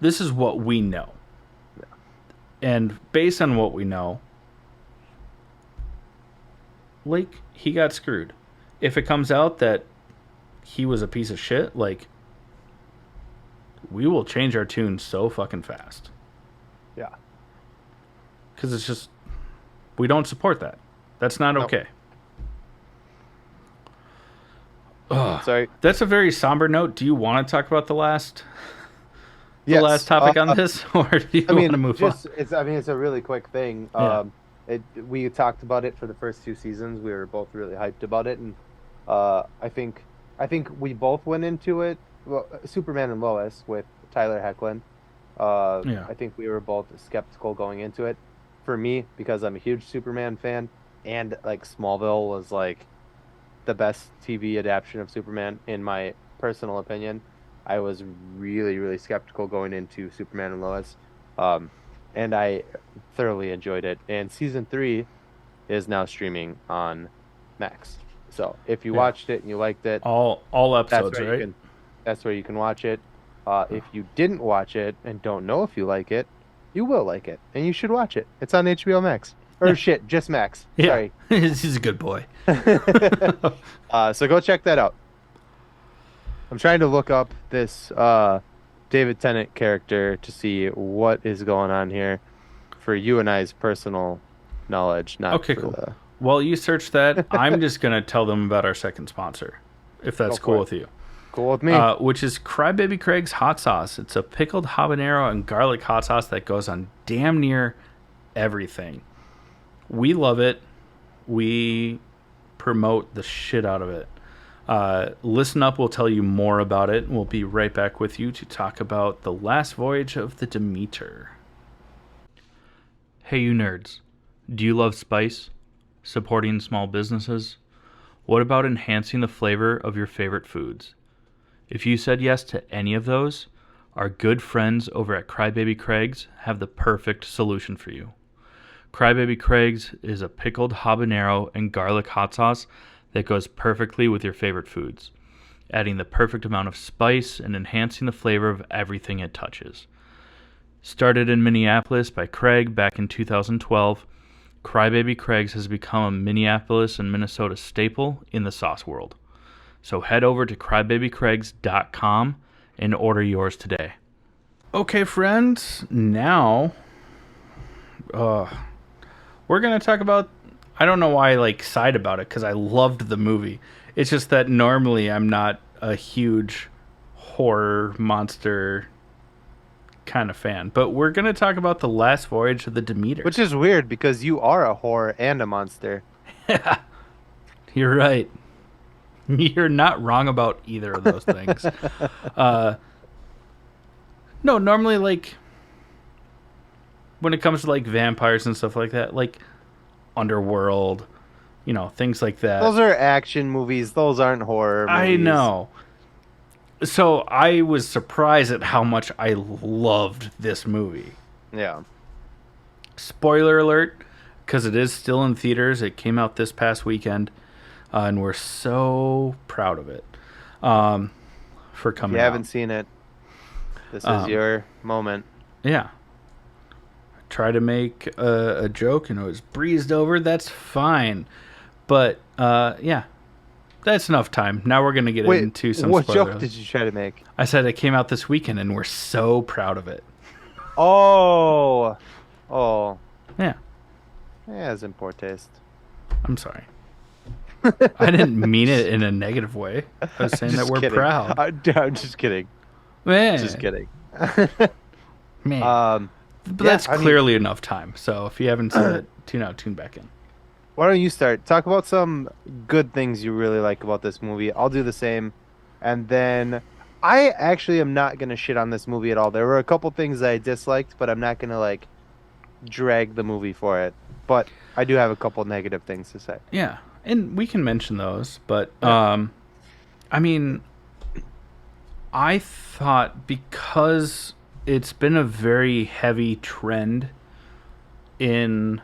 this is what we know. And based on what we know, like he got screwed. If it comes out that he was a piece of shit, like we will change our tune so fucking fast Yeah. cuz it's just we don't support that. That's not No. okay. Ugh. Sorry. That's a very somber note. Do you want to talk about the last Yes. topic on this or do you I want to mean, move on? just it's a really quick thing. Yeah. We talked about it for the first two seasons. We were both really hyped about it, and I think we both went into it. Well, Superman and Lois with Tyler Hoechlin. Yeah. I think we were both skeptical going into it. For me, because I'm a huge Superman fan, and like Smallville was like the best TV adaptation of Superman in my personal opinion. I was really, really skeptical going into Superman and Lois. Um, and I thoroughly enjoyed it. And season 3 is now streaming on Max. So if you Yeah. watched it and you liked it, All that's episodes, where you right? can that's where you can watch it. If you didn't watch it and don't know if you like it, you will like it, and you should watch it. It's on HBO Max. Or Yeah. shit, just Max. Yeah. Sorry. He's a good boy. So go check that out. I'm trying to look up this David Tennant character to see what is going on here for you and I's personal knowledge, not Okay, for cool. the. While you search that, I'm just going to tell them about our second sponsor, if Go that's for cool it. with you. Cool with me. Which is Crybaby Craig's hot sauce. It's a pickled habanero and garlic hot sauce that goes on damn near everything. We love it. We promote the shit out of it. Listen Up will tell you more about it. We'll be right back with you to talk about the last voyage of the Demeter. Hey, you nerds. Do you love spice? Supporting small businesses? What about enhancing the flavor of your favorite foods? If you said yes to any of those, our good friends over at Crybaby Craig's have the perfect solution for you. Crybaby Craig's is a pickled habanero and garlic hot sauce that goes perfectly with your favorite foods, adding the perfect amount of spice and enhancing the flavor of everything it touches. Started in Minneapolis by Craig back in 2012, Crybaby Craig's has become a Minneapolis and Minnesota staple in the sauce world. So head over to crybabycraigs.com and order yours today. Okay, friends, now we're going to talk about, I don't know why I sighed about it because I loved the movie. It's just that normally I'm not a huge horror monster kind of fan. But we're going to talk about the last voyage of the Demeter. Which is weird because you are a horror and a monster. You're right. You're not wrong about either of those things. No, normally when it comes to vampires and stuff like that, Underworld, things like that. Those are action movies. Those aren't horror movies. I know. So I was surprised at how much I loved this movie. Yeah. Spoiler alert, because it is still in theaters. It came out this past weekend, and we're so proud of it for coming out. If you haven't seen it, this is your moment. Yeah. Try to make a joke and it was breezed over. That's fine. But, yeah. That's enough time. Now we're going to get into some spoilers. What joke did you try to make? I said it came out this weekend and we're so proud of it. Oh. Yeah. Yeah, it's in poor taste. I'm sorry. I didn't mean it in a negative way. I was saying that we're proud. I'm just kidding. Man. Just kidding. Man. But that's clearly enough time. So if you haven't seen it, tune back in. Why don't you start? Talk about some good things you really like about this movie. I'll do the same. And then I actually am not going to shit on this movie at all. There were a couple things I disliked, but I'm not going to drag the movie for it. But I do have a couple negative things to say. Yeah. And we can mention those, but I mean, I thought because it's been a very heavy trend in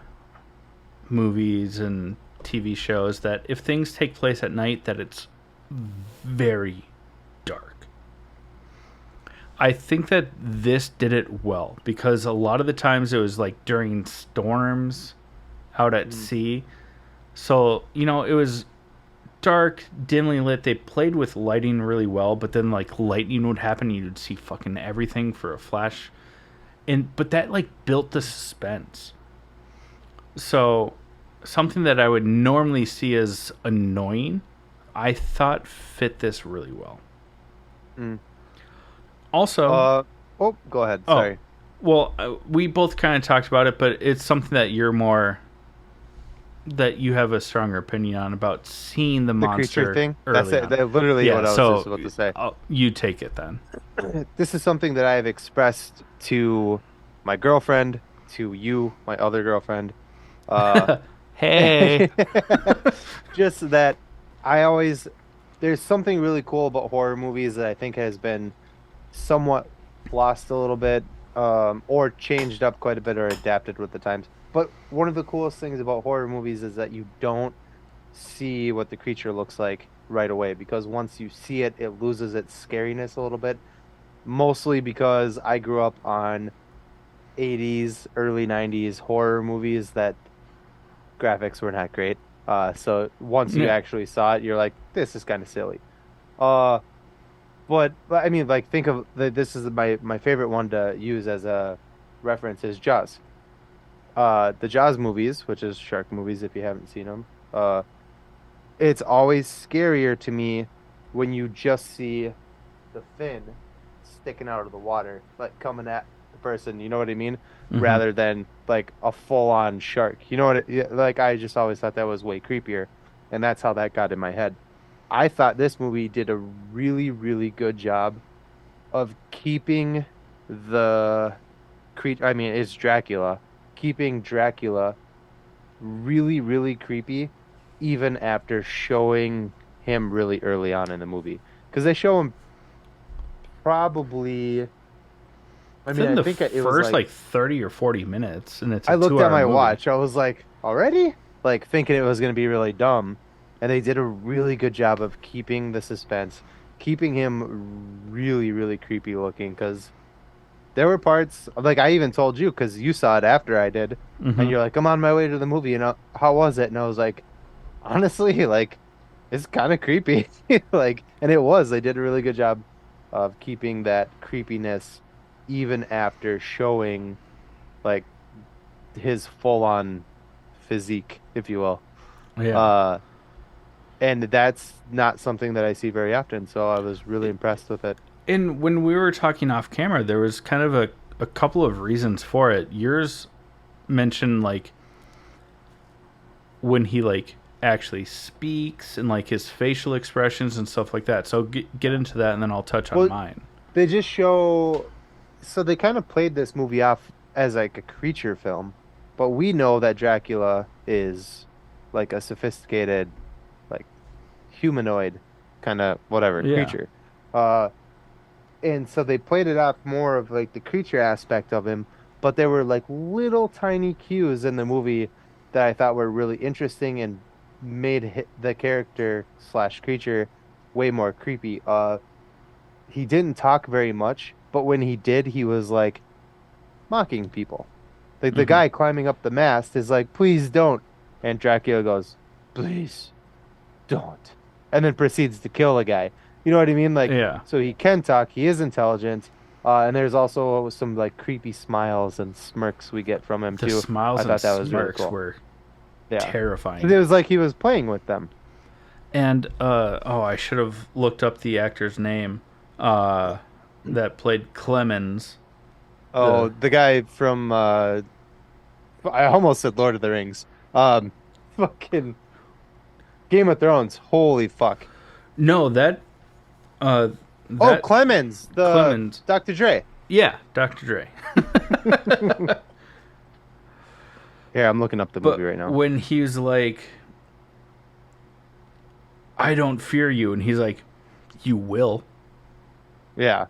movies and TV shows that if things take place at night, that it's very dark. I think that this did it well because a lot of the times it was during storms out at sea. So, it was dark, dimly lit. They played with lighting really well, but then lightning would happen and you'd see fucking everything for a flash. But that built the suspense. So something that I would normally see as annoying, I thought fit this really well. Also, go ahead. Sorry. Well, we both kind of talked about it, but it's something that that you have a stronger opinion on about seeing the monster creature thing. Early That's it. That's literally what I was just about to say. You take it then. This is something that I have expressed to my girlfriend, to you, my other girlfriend. Hey. Just that there's something really cool about horror movies that I think has been somewhat lost a little bit, or changed up quite a bit or adapted with the times. But one of the coolest things about horror movies is that you don't see what the creature looks like right away, because once you see it, it loses its scariness a little bit. Mostly because I grew up on 80s, early 90s horror movies that graphics were not great. So once you actually saw it, you're like, this is kind of silly. But I mean, think of this is my favorite one to use as a reference is Jaws. The Jaws movies, which is shark movies if you haven't seen them, it's always scarier to me when you just see the fin sticking out of the water, coming at the person. You know what I mean? Hmm. Rather than like a full-on shark. You know what? Like I just always thought that was way creepier, and that's how that got in my head. I thought this movie did a really, really good job of keeping the creature. I mean, it's Dracula, keeping Dracula really, really creepy, even after showing him really early on in the movie. Because they show him probably, I mean, Within I the think it was first like, like 30 or 40 minutes, and it's I a looked at 2 hour my movie. watch. I was like, already? Like, thinking it was going to be really dumb. And they did a really good job of keeping the suspense, keeping him really, really creepy looking. Because there were parts, like, I even told you, because you saw it after I did. And Hmm. you're like, I'm on my way to the movie. And how was it? And I was like, honestly, like it's kind of creepy. Like, and it was. They did a really good job of keeping that creepiness even after showing like his full-on physique, if you will. Yeah. Uh, and that's not something that I see very often, so I was really impressed with it. And when we were talking off camera, there was kind of a couple of reasons for it. Yours mentioned like when he like actually speaks and like his facial expressions and stuff like that. So get into that, and then I'll touch on Well, mine. they just show, so they kind of played this movie off as like a creature film, but we know that Dracula is like a sophisticated, like humanoid kind of whatever Yeah. creature. Uh, and so they played it off more of like the creature aspect of him, but there were like little tiny cues in the movie that I thought were really interesting and made the character slash creature way more creepy. He didn't talk very much, but when he did, he was like mocking people. Like the Hmm. guy climbing up the mast is like, please don't. And Dracula goes, please don't. And then proceeds to kill the guy. You know what I mean? Like, Yeah. so he can talk, he is intelligent. And there's also some like creepy smiles and smirks we get from him The too. I smiles and thought that was really smirks cool. were Yeah. terrifying. It was like he was playing with them. And oh, I should have looked up the actor's name. Uh, that played Clemens. Oh, The the guy from I almost said Lord of the Rings. Um, fucking Game of Thrones. Holy fuck. no that Oh, that Clemens, the Clemens. Dr. Dre. Yeah, Dr. Dre. Yeah, I'm looking up the movie But right now. when he's like, I don't fear you, and he's like, you will. Yeah.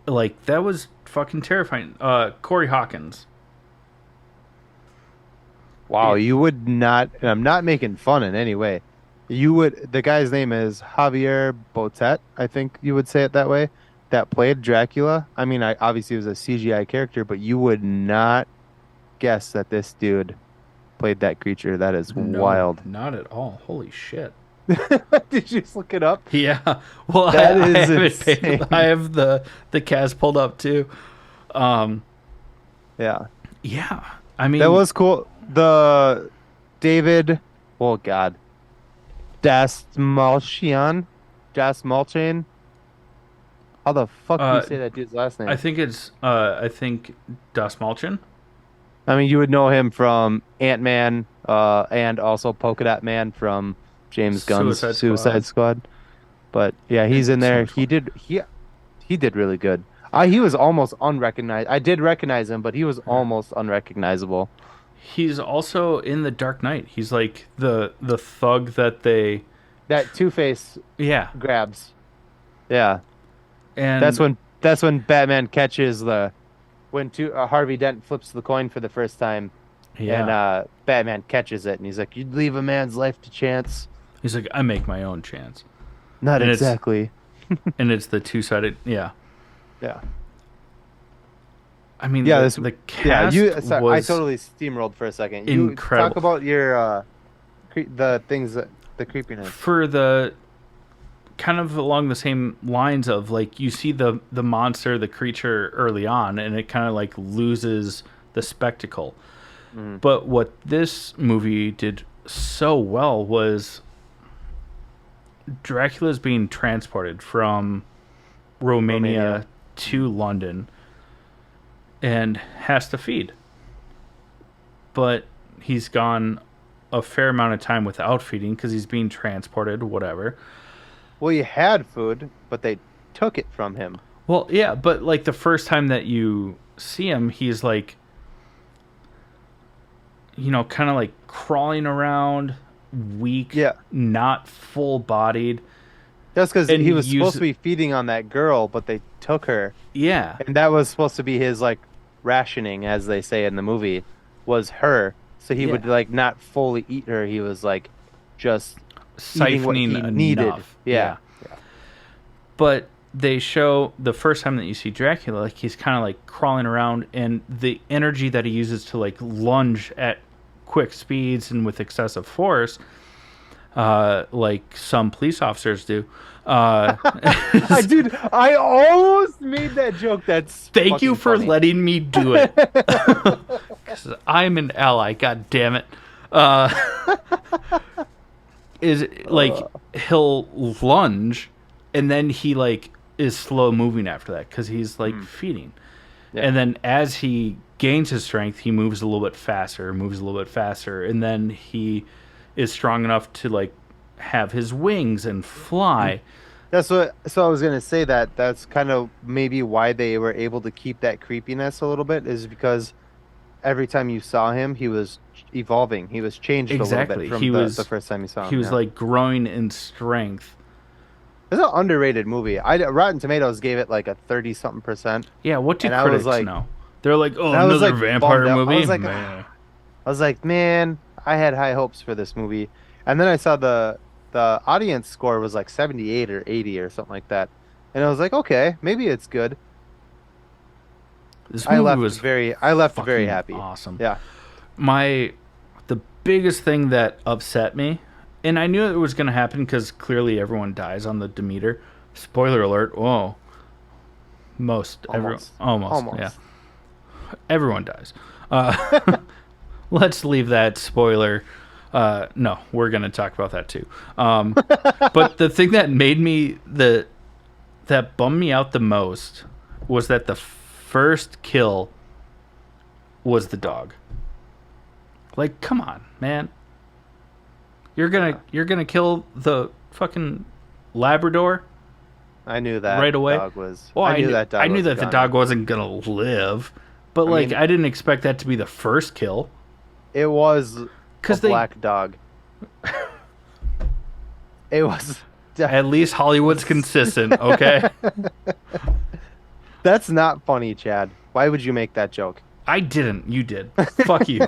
Like, that was fucking terrifying. Corey Hawkins. Wow, It, you would not, and I'm not making fun in any way. You would, the guy's name is Javier Botet, I think you would say it that way, that played Dracula. I mean, I obviously it was a CGI character, but you would not guess that this dude played that creature. That is no, wild. not at all. Holy shit. Did you just look it up? Yeah. Well, That I is have it paid. I insane. have the cast pulled up too. Um, Yeah. yeah. I That mean, was cool. The David, oh God, Dasmalchian, Dasmalchian. How the fuck do you uh, say that dude's last I name? think it's I think Das Malchin. I mean, you would know him from Ant-Man, and also Polka Dot Man from James Gunn's Suicide Squad. Suicide Squad. But yeah, he's And in so there. much more. He did really good. He was almost unrecognized. I did recognize him, but he was Yeah. almost unrecognizable. He's also in the Dark Knight. He's like the thug that they. That Two-Face Yeah. grabs. Yeah. That's And when Batman catches the when Harvey Dent flips the coin for the first time, and yeah, Batman catches it, and he's like, "You'd leave a man's life to chance." he's like, I make my own chance. Not And it's exactly. the two-sided. Yeah. Yeah. I mean Yeah. the Yeah. cast Sorry, I was totally steamrolled for a second. You talk incredible about your the things that the creepiness. for the kind of along the same lines of like you see the monster, the creature early on, and it kind of like loses the spectacle. Mm, But what this movie did so well was Dracula's being transported from Romania. Romania to London, and has to feed. But he's gone a fair amount of time without feeding because he's being transported, whatever. Well, he had food, but they took it from him. Well, yeah, but like the first time that you see him, he's like, kind of like crawling around, weak, Yeah. not full bodied. That's because And he was supposed to be feeding on that girl, but they took her. Yeah. And that was supposed to be his like rationing, as they say in the movie, was her. So he would like not fully eat her. He was like just eating what he Siphoning needed. enough. Yeah. But they show the first time that you see Dracula, like he's kind of like crawling around, and the energy that he uses to like lunge at quick speeds and with excessive force, like some police officers do. Dude, I almost made that joke. That's Thank you for funny. letting me do it. 'Cause I'm an ally, god damn it. Is like he'll lunge and then he like is slow moving after that because he's like feeding. Yeah. And then as he gains his strength, he moves a little bit faster, and then he is strong enough to like have his wings and fly. So I was gonna say that's kind of maybe why they were able to keep that creepiness a little bit, is because every time you saw him, he was evolving. He was changed a little bit from the first time you saw him. He was like growing in strength. It's an underrated movie. Rotten Tomatoes gave it like a 30-something%. Yeah, what do And I critics was like- know? They're like, oh, and I was, another like, vampire bummed out. movie? I was like, Man. I was like, man, I had high hopes for this movie. And then I saw the audience score was like 78 or 80 or something like that. And I was like, okay, maybe it's good. This I movie left was very fucking happy. awesome. Yeah. The biggest thing that upset me, and I knew it was going to happen because clearly everyone dies on the Demeter. Spoiler alert. Whoa. Almost. Yeah. Everyone dies. Let's leave that spoiler. No, we're going to talk about that too. But the thing that made me that bummed me out the most was that the first kill was the dog. Like, come on, man. You're gonna kill the fucking Labrador I knew that right away. Dog was. Well, I knew that dog. I knew was that the gonna- dog wasn't gonna live, but like mean- I didn't expect that to be the first kill. It was a 'Cause they- black dog. It was. At least Hollywood's consistent, okay? That's not funny, Chad. Why would you make that joke? I didn't. You did. Fuck you.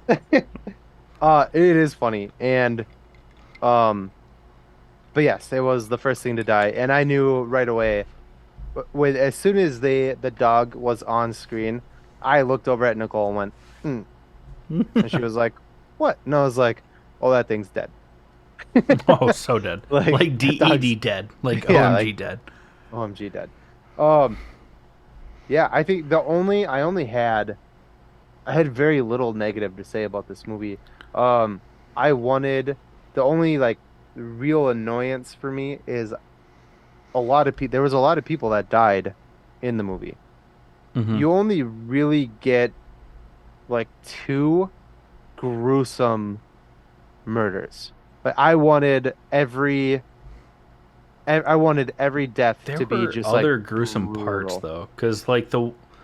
It is funny, and but yes, it was the first thing to die, and I knew right away. As soon as the dog was on screen, I looked over at Nicole and went, and she was like, "What?" And I was like, "Oh, that thing's dead." Oh, so dead. Like DED dead. Like Yeah, OMG like- dead. OMG dead. Yeah, I think I had very little negative to say about this movie. I wanted the only like real annoyance for me is a lot of people. There was a lot of people that died in the movie. Mhm. You only really get like 2 gruesome murders. But I wanted every death There to be were just other like gruesome brutal. parts though, because like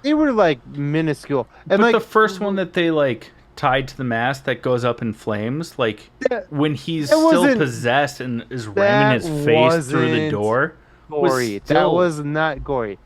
They were like minuscule, and but like the first one that they like tied to the mast that goes up in flames, like That- when he's that still wasn't- possessed and is ramming his face through the wasn't door. gory. That still- was not gory.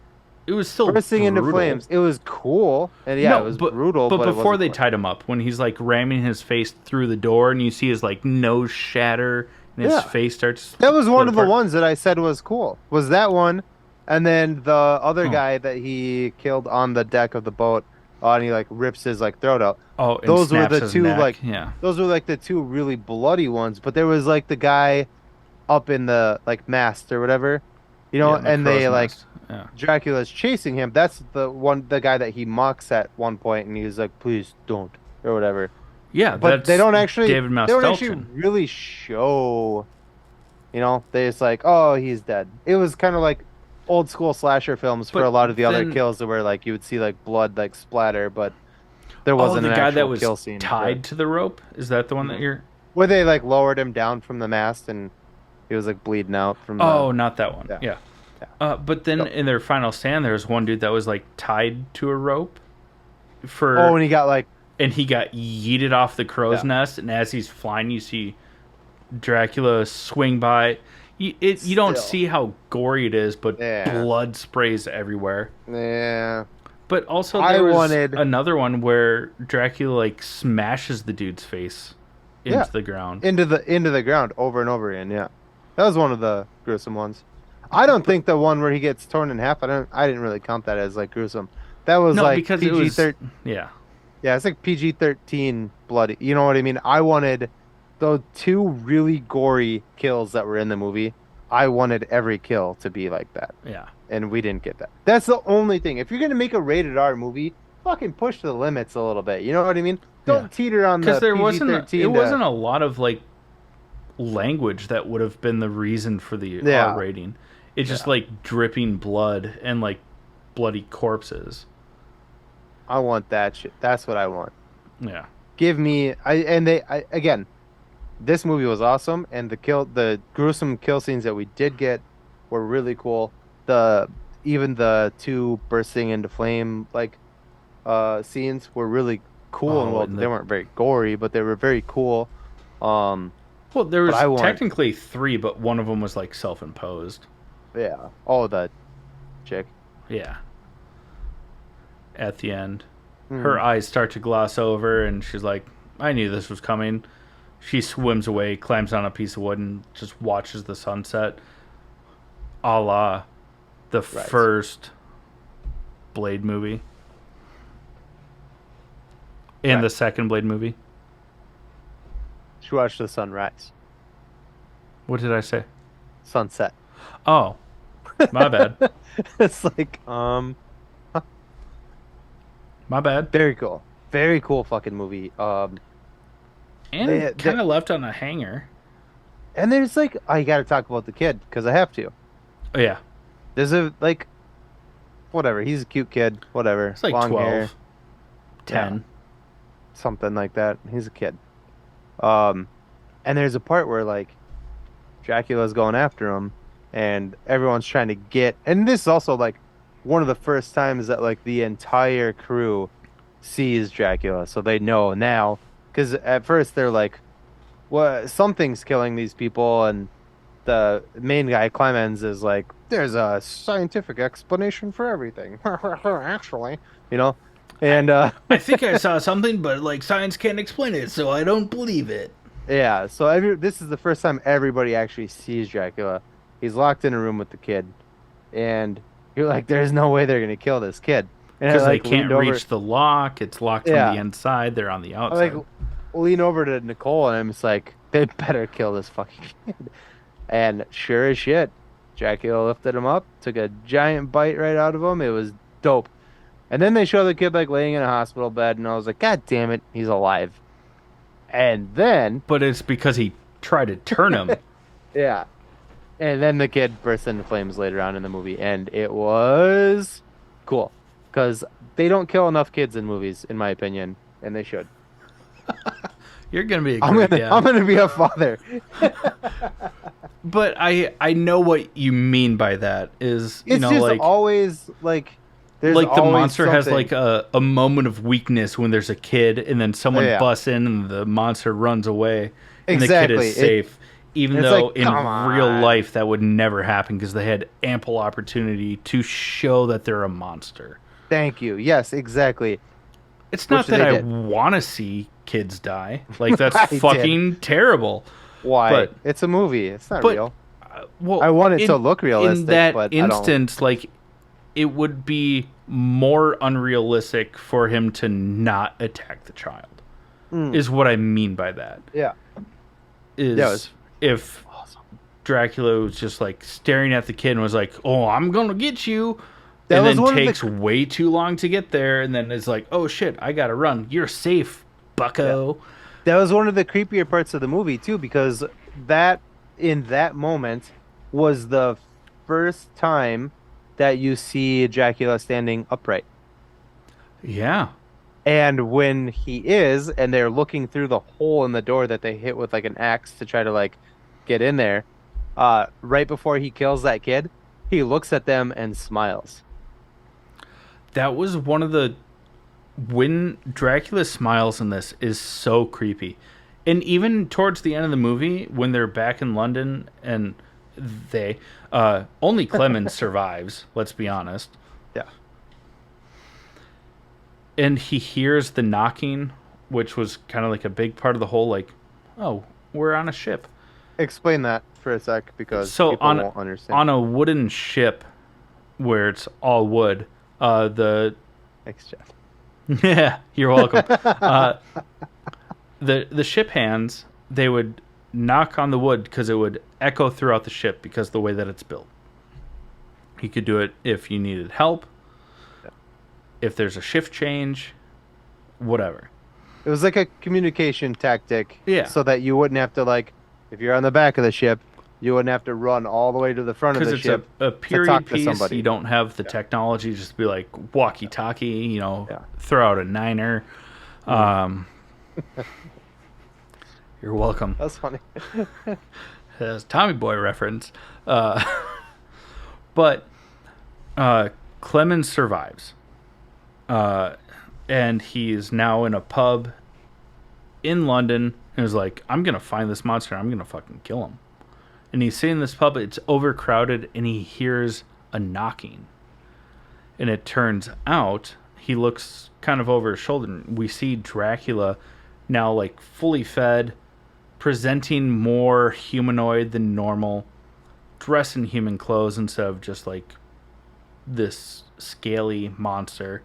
It was still Bursting into brutal. flames. It was cool, and yeah, No, it was but, brutal. But But it before wasn't they gory. tied him up, when he's like ramming his face through the door, and you see his like nose shatter and his Yeah. face starts. That was one split of the apart. ones that I said was cool. Was that one, and then the other Oh. guy that he killed on the deck of the boat, and he like rips his like throat out. Oh, and Those were snaps the his 2 neck. like yeah. those were like the 2 really bloody ones. But there was like the guy up in the like mast or whatever, Yeah, the and they crow's like. nest. Yeah. Dracula's chasing him. That's the guy that he mocks at one point, and he's like, "Please don't," or whatever. Yeah, But that's they don't actually. David They don't actually Mastelton. really show. They just like, "Oh, he's dead." It was kind of like old school slasher films for But a lot of the other then, kills where like you would see like blood like splatter, but there oh, wasn't the an guy that actual was kill scene tied to the rope, is that the one that Mhm. you're? where they like lowered him down from the mast and he was like bleeding out from the Oh, not that one. yeah Yeah. yeah. But then So, in their final stand, there's one dude that was like tied to a rope oh, for, and he got like and he got yeeted off the crow's yeah nest. And as he's flying, you see Dracula swing by. You don't still see how gory it is, but yeah blood sprays everywhere. yeah. But also I there was wanted another one where Dracula like smashes the dude's face yeah into the ground. into the ground over and over again. Yeah, that was one of the gruesome ones. I don't But think the one where he gets torn in half. I didn't really count that as like gruesome. That was no, like because it PG was 13. yeah. Yeah, it's like PG-13 bloody. You know what I mean? I wanted those two really gory kills that were in the movie. I wanted every kill to be like that, Yeah. and we didn't get that. That's the only thing. If you're gonna make a rated R movie, fucking push the limits a little bit. You know what I mean? Yeah. Don't teeter on Because the there wasn't it PG-13 wasn't a lot of like language that would have been the reason for the R yeah, rating. It's just yeah. like dripping blood and like bloody corpses. I want that shit. That's what I want. Yeah. Give me again. This movie was awesome, and the gruesome kill scenes that we did get were really cool. The even the two bursting into flame like scenes were really cool and Oh, well and they the weren't very gory, but they were very cool. Um well, there but was I want technically three, but one of them was like self-imposed. yeah. Oh, the chick. Yeah. At the end, her Hmm. eyes start to gloss over, and she's like, "I knew this was coming." She swims away, climbs on a piece of wood, and just watches the sunset, a la the Right. first Blade movie and Right. the second Blade movie. She watched the sunrise. What did I say? Sunset. Oh, my bad. It's like My bad. very cool. Very cool fucking movie. And kind of left on a hanger. And there's like I got to talk about the kid because I have to. Oh, yeah. There's a like whatever. He's a cute kid. Whatever. It's like Long 12, hair. Yeah, 10. something like that. He's a kid. Um, and there's a part where like Dracula's going after him, and everyone's trying to get. And this is also like one of the first times that like the entire crew sees Dracula, so they know now. Because at first they're like, "What? Something's killing these people," and the main guy Clemens is like, "There's a scientific explanation for everything." Actually, you know, and I think I saw something, but like science can't explain it, so I don't believe it. yeah. So this is the first time everybody actually sees Dracula. He's locked in a room with the kid, and you're like, "There's no way they're gonna kill this kid." And I Because they like can't leaned over, reach the lock. It's locked from yeah. the inside. They're on the I like outside. lean over to Nicole, and I'm just like, "They better kill this fucking kid." And sure as shit, Dracula lifted him up, took a giant bite right out of him. It was dope. And then they show the kid like laying in a hospital bed, and I was like, God damn it, he's alive. And then, But it's because he tried to turn him. yeah, and then the kid burst into flames later on in the movie, and it was cool because they don't kill enough kids in movies, in my opinion, and they should. You're gonna be a I'm great gonna, dad. I'm gonna be a father. But I know what you mean by that. Is you It's know just like always like there's like the always monster has something. like a moment of weakness when there's a kid, and then someone Yeah. busts in and the monster runs away, and the Exactly. kid is safe. Even It's though like, in come real on. life that would never happen because they had ample opportunity to show that they're a monster. Thank you. Yes, exactly. It's not Which that they I did. want to see kids die. Like that's I did. fucking terrible. Why? But It's a movie. It's not but real. well, I want it to look in realistic, that but I don't. instance, like it would be more unrealistic for him to not attack the child. Mm. Is what I mean by that. Yeah. Is Yeah, it was if awesome. Dracula was just like staring at the kid and was like, "Oh, I'm gonna get you," That and was then one of the- takes way too long to get there, and then it's like, "Oh shit, I gotta run. You're safe, Bucko." That was one of the creepier parts of the movie too, because that in that moment was the first time that you see Dracula standing upright. Yeah. And when he is, and they're looking through the hole in the door that they hit with like an axe to try to like get in there, right before he kills that kid, he looks at them and smiles. That was one of the when Dracula smiles in this is so creepy. And even towards the end of the movie, when they're back in London and they only Clemens survives, let's be honest. Yeah. And he hears the knocking, which was kind of like a big part of the whole like, oh, we're on a ship. Explain that for a sec because So people won't understand. on a wooden ship where it's all wood, the Thanks, Jeff. yeah, you're welcome. The ship hands, they would knock on the wood because it would echo throughout the ship because of the way that it's built. You could do it if you needed help, Yeah. if there's a shift change, whatever. It was like a communication tactic, Yeah. so that you wouldn't have to like, if you're on the back of the ship, you wouldn't have to run all the way to the front of Because the it's ship a to period talk to piece, somebody. you don't have the Yeah. technology just to be like walkie-talkie, Yeah. throw out a niner. Um, you're welcome. That's funny. That's a Tommy Boy reference. Uh, but Clemens survives. And he's now in a pub in London and is like, I'm going to find this monster. I'm going to fucking kill him. And he's sitting in this pub. It's overcrowded and he hears a knocking. And it turns out he looks kind of over his shoulder. And we see Dracula now like fully fed, presenting more humanoid than normal, dressed in human clothes instead of just like this scaly monster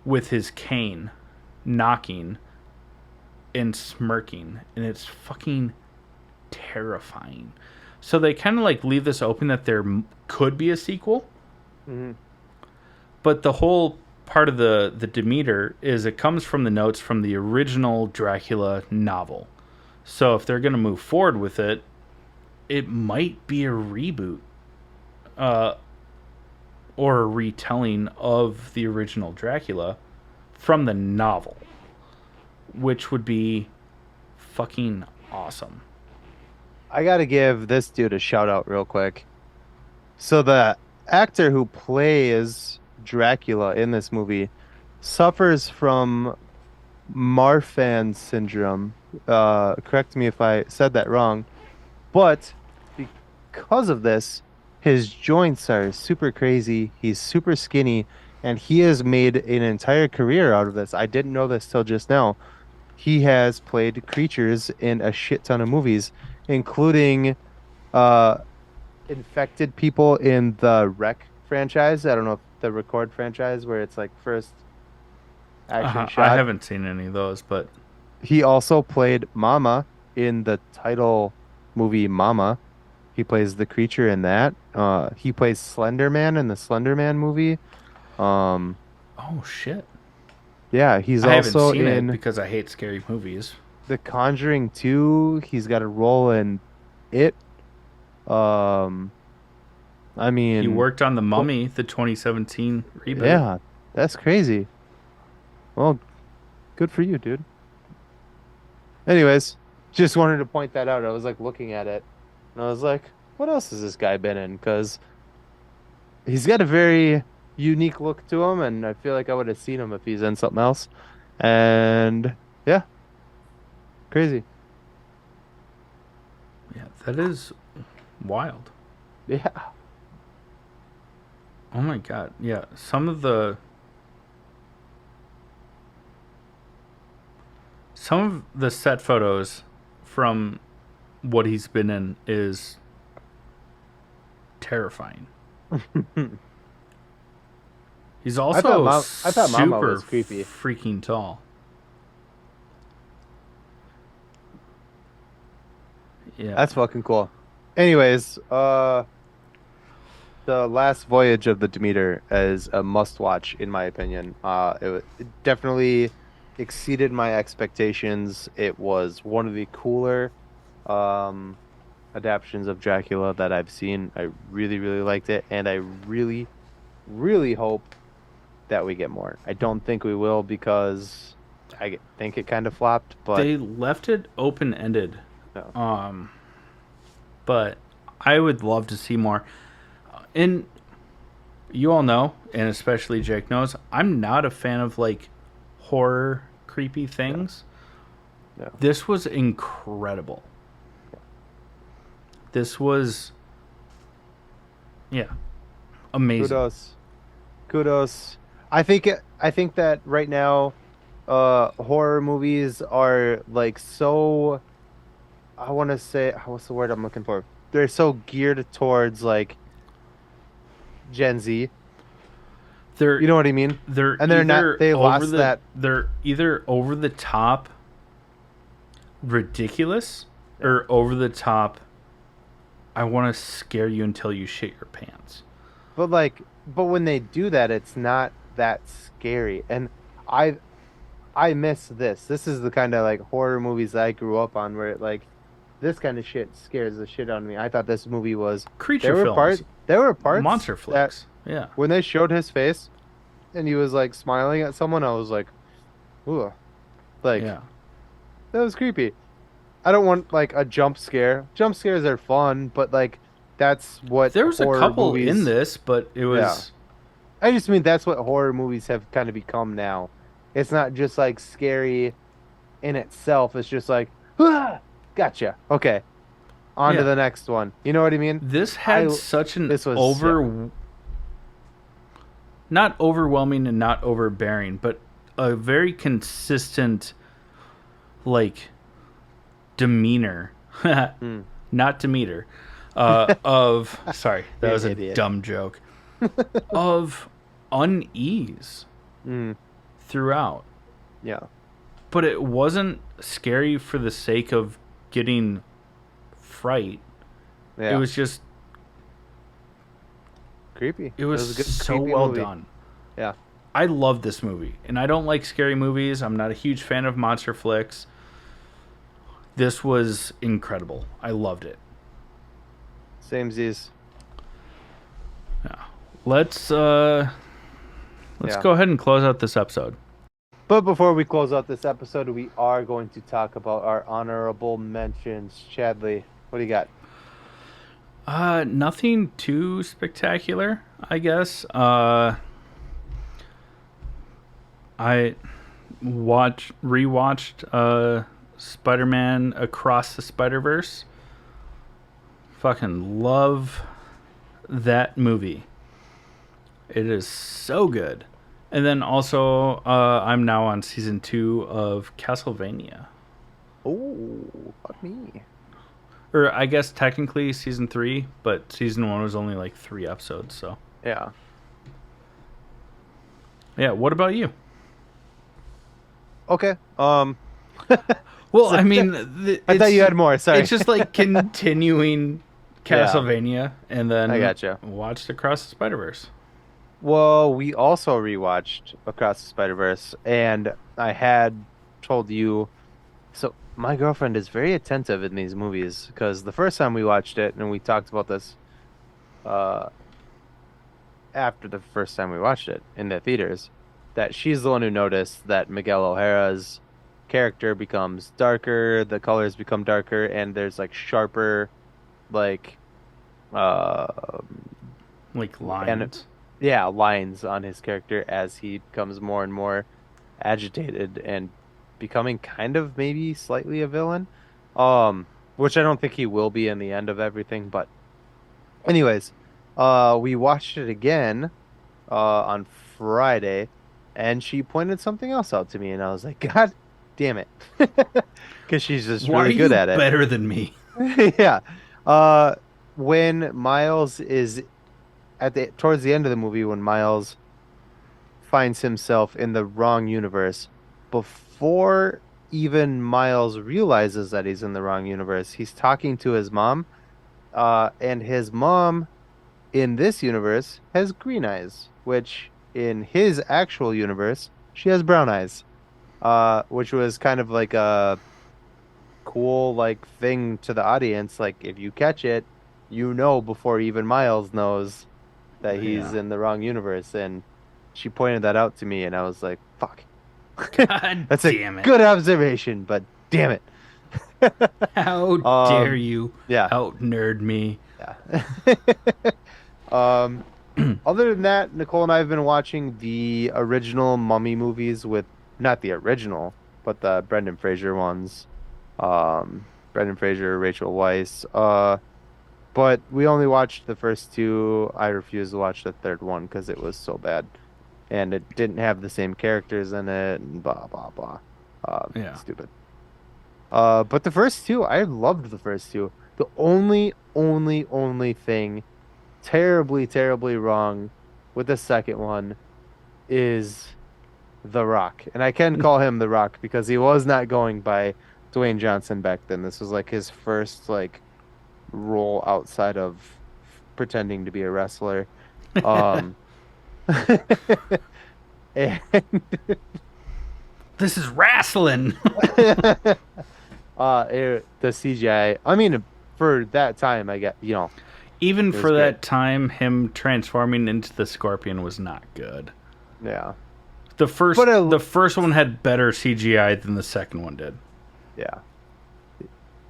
with his cane, knocking and smirking, and it's fucking terrifying. So they kind of like leave this open that there could be a sequel, Hmm. but the whole part of the Demeter is it comes from the notes from the original Dracula novel. So if they're going to move forward with it, it might be a reboot or a retelling of the original Dracula from the novel, which would be fucking awesome. I gotta give this dude a shout out real quick. So the actor who plays Dracula in this movie suffers from Marfan syndrome. Correct me if I said that wrong, but because of this, his joints are super crazy. He's super skinny, and he has made an entire career out of this. I didn't know this till just now. He has played creatures in a shit ton of movies, including uh, infected people in the Wreck franchise. I don't know if the Record franchise, where it's like first action I shot. haven't seen any of those, but He also played Mama in the title movie Mama. He plays the creature in that. He plays Slender Man in the Slender Man movie. Um, oh shit. yeah, he's I haven't also seen it in because I hate scary movies. The Conjuring 2. He's got a role in It. Um, I He mean, worked on The Mummy, the 2017 reboot. yeah, that's crazy. Well, good for you, dude. Anyways, just wanted to point that out. I was like looking at it, and I was like, what else has this guy been in? Because he's got a very unique look to him, and I feel like I would have seen him if he's in something else. And yeah, crazy. Yeah, that is wild. Yeah. Oh my god. Yeah, some of the set photos from what he's been in is terrifying. He's also I thought Mama super was creepy. freaking tall. Yeah. That's fucking cool. Anyways, the last voyage of the Demeter is a must watch in my opinion. It definitely exceeded my expectations. It was one of the cooler um adaptations of Dracula that I've seen. I really, really liked it, and I really, really hope that we get more. I don't think we will because think it kind of flopped, but They left it open ended, no. um, but I would love to see more. And you all know, and especially Jake knows, I'm not a fan of like horror, creepy No, things. no. This was incredible. This was, yeah, amazing. Kudos. Kudos. I think that right now horror movies are like so I want to say what's the word I'm looking for? They're so geared towards like Gen Z. They're You know what I mean? they're And they're not either they over lost the that they're either over the top ridiculous yeah. or over the top I want to scare you until you shit your pants. But when they do that it's not that scary. And I I miss this. This is the kind of like horror movies that I grew up on where it like this kind of shit scares the shit out of me. I thought this movie was Creature films, there were parts monster that flicks. Yeah. when they showed his face and he was like smiling at someone, I was like, ooh, like Yeah. that was creepy. I don't want like a jump scare. Jump scares are fun, but like that's what There was a horror couple in movies, this, but it yeah. was I just mean that's what horror movies have kind of become now. It's not just like scary in itself. It's just like, ah, gotcha. Okay, on to yeah. the next one. You know what I mean? This had I such an this was yeah. not overwhelming and not overbearing, but a very consistent like demeanor, Mm, not Demeter, of sorry, that you're was an a idiot. dumb joke of unease Mm, throughout, yeah, but it wasn't scary for the sake of getting fright. It yeah. was just Creepy. It it was was a good so creepy well movie. done. Yeah. I love this movie, and I don't like scary movies. I'm not a huge fan of monster flicks. This was incredible. I loved it. Same Z's. Yeah. Let's Yeah. go ahead and close out this episode. But before we close out this episode, we are going to talk about our honorable mentions. Chadley, what do you got? Nothing too spectacular, I guess. I rewatched Spider-Man Across the Spider-Verse. Fucking love that movie. It is so good. And then also, I'm now on season 2 of Castlevania. Oh, fuck me. Or I guess technically season 3, but season 1 was only like 3 episodes. So Yeah. yeah. What about you? Okay. Well, So- I mean, I thought you had more. Sorry. it's just like continuing Yeah. Castlevania, and then I gotcha. watched Across the Spider Verse. Well, we also rewatched Across the Spider-Verse, and I had told you. So my girlfriend is very attentive in these movies because the first time we watched it, and we talked about this uh, after the first time we watched it in the theaters, that she's the one who noticed that Miguel O'Hara's character becomes darker, the colors become darker, and there's like sharper, like, uh, Like and lines. yeah, lines on his character as he becomes more and more agitated and becoming kind of maybe slightly a villain. Which I don't think he will be in the end of everything, but anyways, we watched it again on Friday, and she pointed something else out to me, and I was like, God damn it. Because she's just Why are really good you at it. better than me? Yeah. Uh, when Miles is at the towards the end of the movie, when Miles finds himself in the wrong universe, before even Miles realizes that he's in the wrong universe, he's talking to his mom, and his mom in this universe has green eyes, which in his actual universe she has brown eyes, which was kind of like a cool like thing to the audience. Like if you catch it, you know before even Miles knows that he's Yeah. in the wrong universe. And she pointed that out to me, and I was like, "Fuck, God that's a damn it. good observation." But damn it. How dare Um, you yeah, out nerd me? yeah. Um, Other than that, Nicole and I have been watching the original Mummy movies with not the original, but the Brendan Fraser ones. Brendan Fraser, Rachel Weisz. But we only watched the first two. I refused to watch the third one because it was so bad. And it didn't have the same characters in it and blah blah blah. Yeah. Stupid. But the first two, I loved the first two. The only thing terribly, terribly wrong with the second one is The Rock. And I can call him The Rock because he was not going by Dwayne Johnson back then. This was like his first like role outside of pretending to be a wrestler. Um and This is wrestling. the CGI, I mean for that time I get, Even it was for great. that time, him transforming into the Scorpion was not good. Yeah. The first But the first one had better CGI than the second one did. yeah.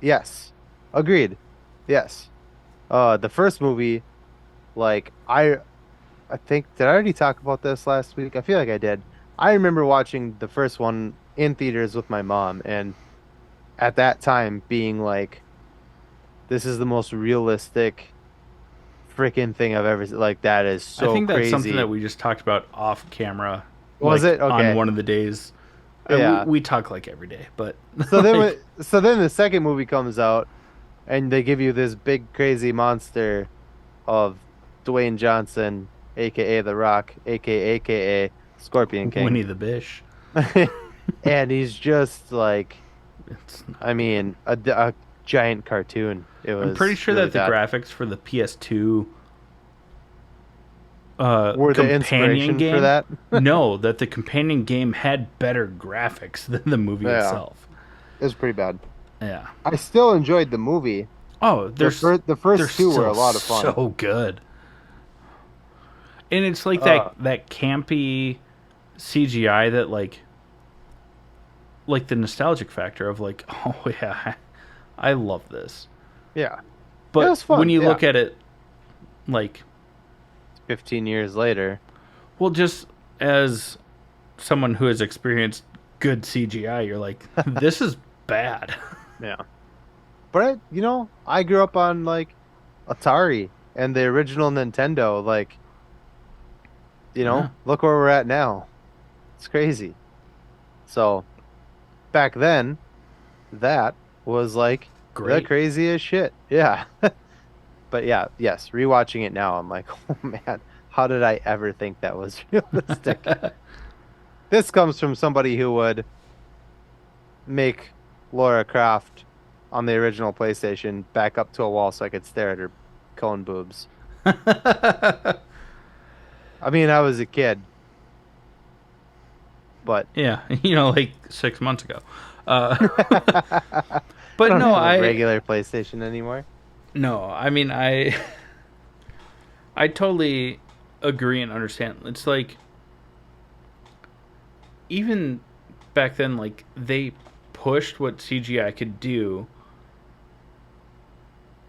Yes. Agreed. Yes. The first movie, like I think did I already talk about this last week? I feel like I did. I remember watching the first one in theaters with my mom, and at that time being like, this is the most realistic freaking thing I've ever seen. Like that is I so think that's something that crazy. we just talked about off camera, Was like it? on Okay. one of the days. Yeah. We talk like every day, but So then, like, so then the second movie comes out, and they give you this big crazy monster of Dwayne Johnson, aka The Rock, aka Scorpion King. Winnie the Bish. And he's just like, It's I not good. mean, a giant cartoon. It I'm pretty was sure really that the bad. graphics for the PS2 Were the companion inspiration for game, that? no, that the companion game had better graphics than the movie Yeah, itself. it was pretty bad. Yeah. I still enjoyed the movie. Oh, The they're first two were still a lot of fun. so good. And it's like Uh, that campy CGI that like the nostalgic factor of like, oh yeah, I love this. yeah, it But was when fun. you Yeah, look at it like, 15 years later. well, just as someone who has experienced good CGI, you're like, this is bad. Yeah. But I grew up on like Atari and the original Nintendo. Like, Yeah, look where we're at now. It's crazy. So back then, that was like the great. craziest shit. Yeah. But yeah, yes, rewatching it now, I'm like, oh man, how did I ever think that was realistic? This comes from somebody who would make Laura Croft on the original PlayStation back up to a wall so I could stare at her cone boobs. I mean, I was a kid, but Yeah, like 6 months ago. I But don't no, have a I regular PlayStation anymore. no, I mean I totally agree and understand. It's like even back then, like they pushed what CGI could do,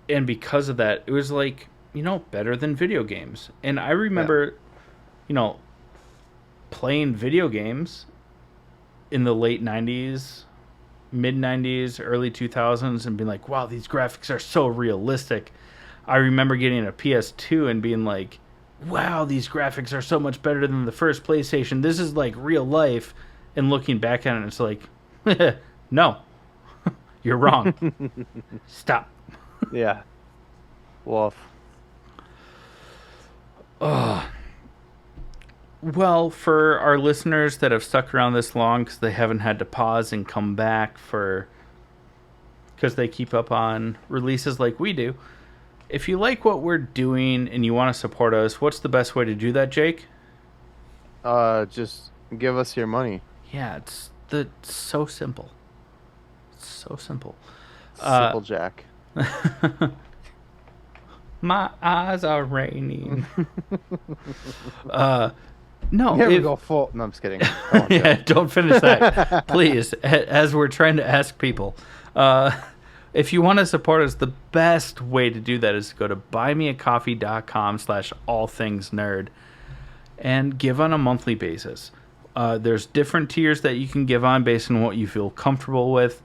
and because of that, it was like better than video games. And I Yeah. remember, you know, playing video games in the late '90s, mid '90s, early 2000s, and being like, "Wow, these graphics are so realistic." I remember getting a PS2 and being like, "Wow, these graphics are so much better than the first PlayStation. This is like real life." And looking back at it, it's like, "No, you're wrong. Stop." Yeah. Wolf. Well, for our listeners that have stuck around this long because they haven't had to pause and come back for because they keep up on releases like we do. If you like what we're doing and you want to support us, what's the best way to do that, Jake? Just give us your money. Yeah, it's so simple. So simple. Simple Jack. My eyes are raining. No, Here we go full. No, I'm just kidding. Yeah, don't finish that, please. As we're trying to ask people, if you want to support us, the best way to do that is to go to buymeacoffee.com/allthingsnerd and give on a monthly basis. There's different tiers that you can give on based on what you feel comfortable with.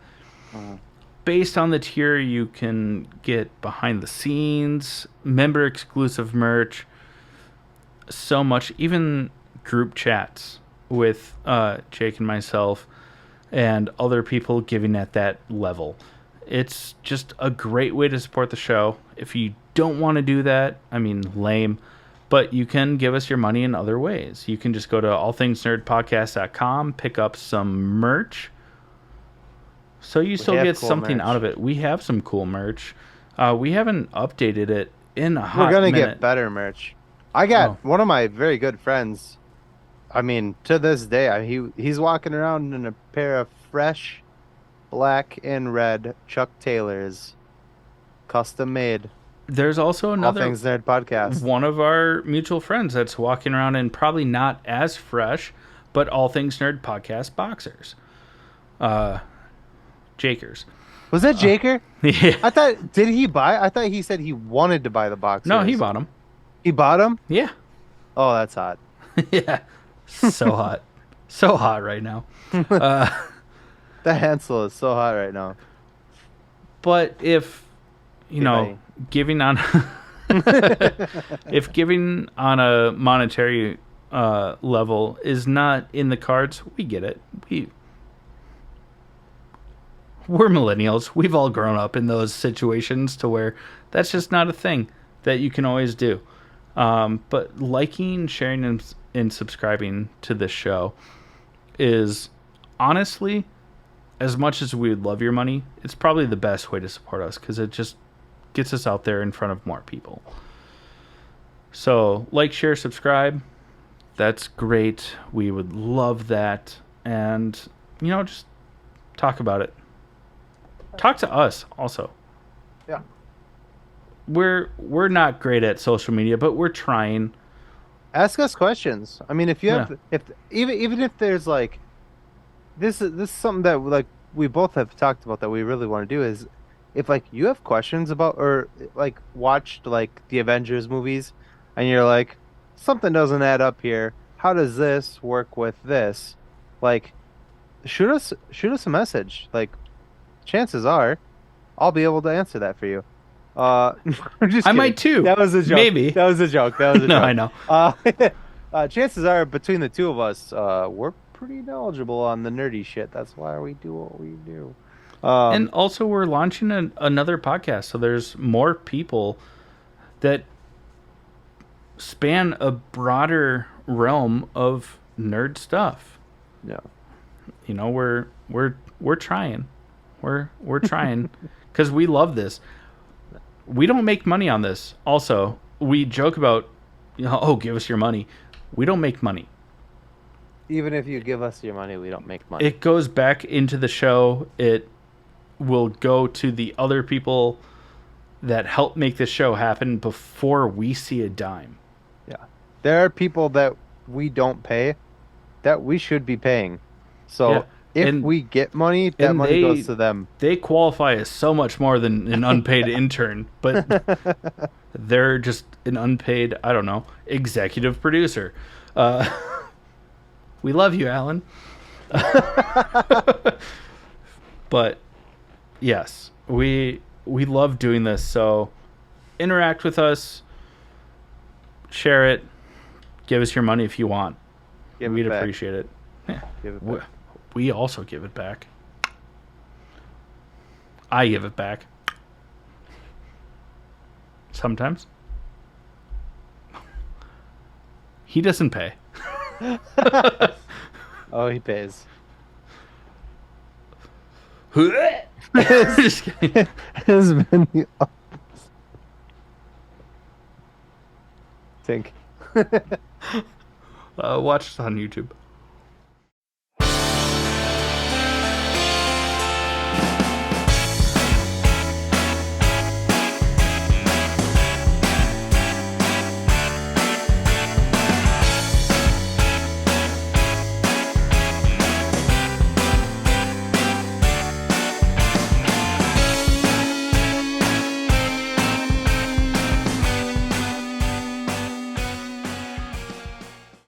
Based on the tier, you can get behind the scenes, member exclusive merch, so much, even group chats with Jake and myself and other people giving at that level. It's just a great way to support the show. If you don't want to do that, I mean, lame, but you can give us your money in other ways. You can just go to allthingsnerdpodcast.com, pick up some merch, so you still get cool something out of it. We have some cool merch. We haven't updated it in a hot minute. We're going to get better merch. I got one of my very good friends. I mean, to this day, he's walking around in a pair of fresh black and red Chuck Taylors, custom made. There's also another All Things Nerd podcast. One of our mutual friends that's walking around in probably not as fresh, but All Things Nerd podcast boxers. Jakers. Was that Jaker? Yeah. I thought he said he wanted to buy the boxers. No, he bought them. He bought them? Yeah. Oh, that's hot. Yeah. So hot. So hot right now. The Hansel is so hot right now. But if, giving on... if giving on a monetary level is not in the cards, we get it. We're millennials. We've all grown up in those situations to where that's just not a thing that you can always do. But liking, sharing, and subscribing to this show is honestly, as much as we would love your money, it's probably the best way to support us because it just gets us out there in front of more people. So like, share, subscribe. That's great. We would love that. And, just talk about it. Talk to us also. Yeah. We're not great at social media, but we're trying. Ask us questions. I mean, if you have, even if there's like, this is something that like we both have talked about that we really want to do is, if like you have questions about or like watched like the Avengers movies, and you're like, something doesn't add up here. How does this work with this? Like, shoot us a message. Like, chances are, I'll be able to answer that for you. I'm just I kidding. Might too. That was a joke. Maybe. That was a joke. No, joke. I know. Chances are, between the two of us, we're pretty knowledgeable on the nerdy shit. That's why we do what we do. And also, we're launching another podcast, so there's more people that span a broader realm of nerd stuff. Yeah. We're trying. We're trying because we love this. We don't make money on this. Also, we joke about, give us your money. We don't make money. Even if you give us your money, we don't make money. It goes back into the show. It will go to the other people that help make this show happen before we see a dime. Yeah. There are people that we don't pay that we should be paying. So if we get money, that money goes to them. They qualify as so much more than an unpaid intern, but they're just an unpaid, I don't know, executive producer. We love you, Alan. But yes, we love doing this. So interact with us, share it, give us your money if you want. We'd appreciate it. Yeah. Give it back. We also give it back. I give it back. Sometimes. He doesn't pay. Oh, he pays. Just kidding. Has been the opposite. Think. Watch us on YouTube.